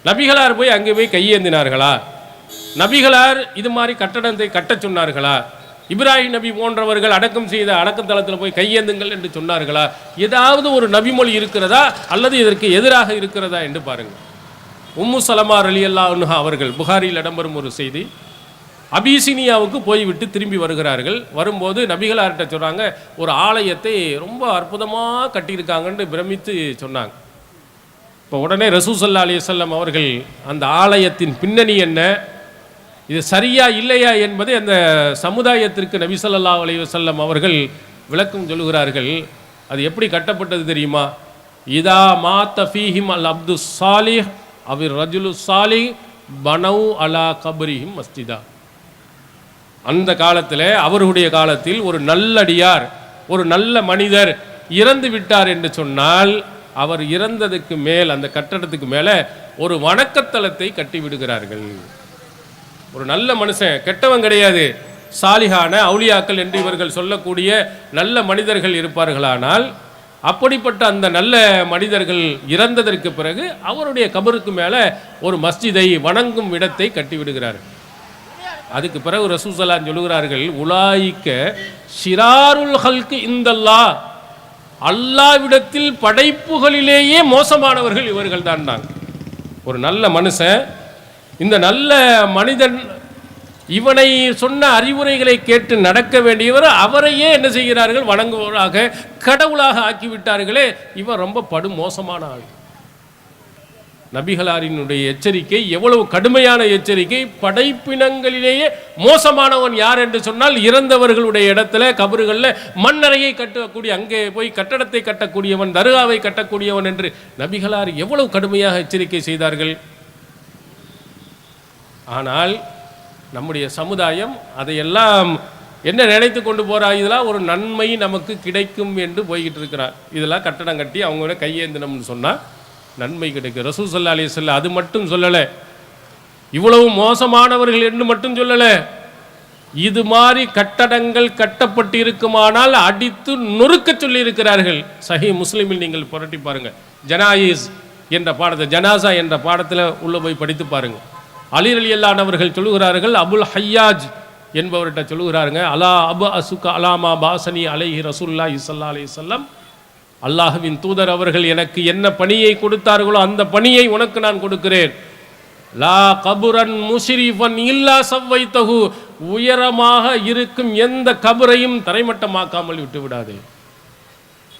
Speaker 1: நபிகளார் போய் அங்கே போய் கையேந்தினார்களா? நபிகளார் இது மாதிரி கட்டடத்தை கட்டச் சொன்னார்களா? இப்ராஹிம் நபி போன்றவர்கள் அடக்கம் செய்த அடக்கத்தளத்தில் போய் கையேந்துங்கள் என்று சொன்னார்களா? ஏதாவது ஒரு நபிமொழி இருக்கிறதா அல்லது இதற்கு எதிராக இருக்கிறதா என்று பாருங்கள். உம்மு சலமா ரலியல்லாஹு அன்ஹா அவர்கள், புகாரியில் இடம்பெறும் ஒரு செய்தி, அபிசீனியாவுக்கு போய்விட்டு திரும்பி வருகிறார்கள். வரும்போது நபிகளார்கிட்ட சொல்கிறாங்க, ஒரு ஆலயத்தை ரொம்ப அற்புதமாக கட்டியிருக்காங்கன்னு பிரமித்து சொன்னாங்க. இப்போ உடனே ரசூல் ஸல்லல்லாஹு அலைஹி வஸல்லம் அவர்கள் அந்த ஆலயத்தின் பின்னணி என்ன, இது சரியா இல்லையா என்பதை அந்த சமுதாயத்திற்கு நபி ஸல்லல்லாஹு அலைஹி வஸல்லம் அவர்கள் விளக்கம் சொல்லுகிறார்கள். அது எப்படி கட்டப்பட்டது தெரியுமா? இதா மாத்த ஃபீஹிம் அல் அப்து சாலிஹ் அவிர் ரஜுலு சாலிஹ் பனவு அலா கபரிஹிம் மஸ்ஜிதா. அந்த காலத்தில், அவருடைய காலத்தில் ஒரு நல்லடியார், ஒரு நல்ல மனிதர் இறந்து விட்டார் என்று சொன்னால் அவர் இறந்ததுக்கு மேல் அந்த கட்டடத்துக்கு மேலே ஒரு வணக்கத்தலத்தை கட்டி விடுகிறார்கள். ஒரு நல்ல மனுஷன், கெட்டவன் கிடையாது, சாலிஹான அவுலியாக்கள் என்று இவர்கள் சொல்லக்கூடிய நல்ல மனிதர்கள் இருப்பார்களானால், அப்படிப்பட்ட அந்த நல்ல மனிதர்கள் இறந்ததற்கு பிறகு அவருடைய கபருக்கு மேலே ஒரு மஸ்ஜிதை, வணங்கும் இடத்தை கட்டிவிடுகிறார்கள். அதுக்கு பிறகு ரசூல் ஸல்லல்லாஹு அலைஹி சொல்லுகிறார்கள், உலாயிக்க ஷிராருல் ஹல்கு இந்தல்லாஹ், அல்லாஹ்விடத்தில் படைப்புகளிலேயே மோசமானவர்கள் இவர்கள் தான். ஒரு நல்ல மனுஷன், இந்த நல்ல மனிதன் இவனை சொன்ன அறிவுரைகளை கேட்டு நடக்க வேண்டியவர் அவரையே என்ன செய்கிறார்கள், வணங்குவராக, கடவுளாக ஆக்கிவிட்டார்களே, இவன் ரொம்ப படு மோசமான ஆள். நபிகளாரினுடைய எச்சரிக்கை எவ்வளவு கடுமையான எச்சரிக்கை! படைப்பினங்களிலேயே மோசமானவன் யார் என்று சொன்னால், இறந்தவர்களுடைய இடத்துல கபறுகளில் மண்ணறையை கட்டக்கூடிய, அங்கே போய் கட்டடத்தை கட்டக்கூடியவன், தர்காவை கட்டக்கூடியவன் என்று நபிகளார் எவ்வளவு கடுமையாக எச்சரிக்கை செய்தார்கள். ஆனால் நம்முடைய சமுதாயம் அதையெல்லாம் என்ன நினைத்து கொண்டு போகிறார், இதெல்லாம் ஒரு நன்மை நமக்கு கிடைக்கும் என்று போய்கிட்டு இருக்கிறார். இதெல்லாம் கட்டடம் கட்டி அவங்கள கையேந்தினம்னு சொன்னால் நன்மை கிடைக்கும். ரசூல் ஸல்லல்லாஹு அலைஹி வஸல்லம் அது மட்டும் சொல்லலை, இவ்வளவு மோசமானவர்கள் என்று மட்டும் சொல்லலை, இது மாதிரி கட்டடங்கள் கட்டப்பட்டு இருக்குமானால் அடித்து நொறுக்க சொல்லி இருக்கிறார்கள். சஹீஹ் முஸ்லிமில் நீங்கள் புரட்டி பாருங்க, ஜனாயிஸ் என்ற பாடத்தை, ஜனாசா என்ற பாடத்தில் உள்ள போய் படித்து பாருங்க. அலி ரலியல்லாஹு அன்ஹு அவர்கள் சொல்லுகிறார்கள், அபுல் ஹய்யாஜ் என்பவர்கிட்ட சொல்லுகிறாருங்க, அலா அபு அசுக அலாமா பாசனி அலைஹி ரசூலுல்லாஹி ஸல்லல்லாஹு அலைஹி வஸல்லம், அல்லாஹ்வின் தூதர் அவர்கள் எனக்கு என்ன பணியை கொடுத்தார்களோ அந்த பணியை உனக்கு நான் கொடுக்கிறேன். லா கபுரன் முஷ்ரிஃபன் இல்லா சவ்வைத்தஹு, உயரமாக இருக்கும் எந்த கபரையும் தரைமட்டமாக்காமல் விட்டு விடாதே.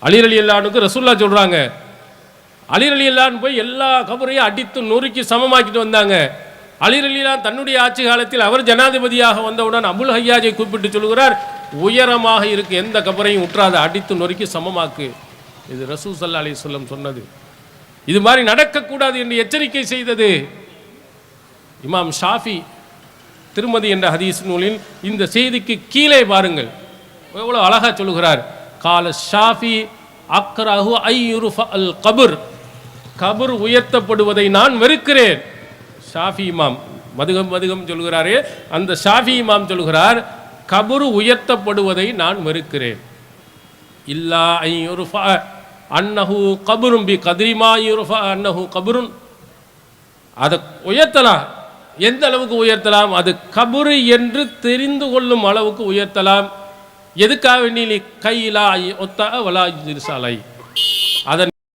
Speaker 1: அலி ரலியல்லாஹு அன்ஹுக்கு ரசூலுல்லாஹ் சொல்றாங்க, அலி ரலியல்லாஹு அன்ஹு போய் எல்லா கபரையும் அடித்து நொறுக்கி சமமாக்கிட்டு வந்தாங்க. அலி ரலியல்லாஹு தன்னுடைய ஆட்சி காலத்தில் அவர் ஜனாதிபதியாக வந்தவுடன் அபுல் ஹய்யாஜை கூப்பிட்டு சொல்கிறார், உயரமாக இருக்கு எந்த கபரையும் உற்றாத, அடித்து நொறுக்கி சமமாக்கு. இது ரசூல் ஸல்லல்லாஹு அலைஹி வஸல்லம் சொன்னது. இது மாதிரி நடக்கக்கூடாது என்று எச்சரிக்கை செய்தது இமாம் ஷாஃபி திருமதி என்ற ஹதீஸ் நூலில். இந்த செய்திக்கு கீழே பாருங்கள், எவ்வளோ அழகா சொல்லுகிறார். கால ஷாஃபி அக்ரஹு ஐயுருஃபா அல் கபர், கபர் உயர்த்தப்படுவதை நான் வெறுக்கிறேன். ஷாஃபி இமாம் மதுகம் சொல்கிறாரே, அந்த ஷாஃபி இமாம் சொல்கிறார், கபர் உயர்த்தப்படுவதை நான் வெறுக்கிறேன். இல்லா ஐயுருஃபா அன்னஹு கபரும் பி கத்ரிமா யுருஃபா அன்னஹு கபருன். அதை உயர்த்தலாம், எந்த அளவுக்கு உயர்த்தலாம்? அது கபரு என்று தெரிந்து கொள்ளும் அளவுக்கு உயர்த்தலாம். எதுக்காக நீ கையிலா ஒத்த வலா சாலை, அதன்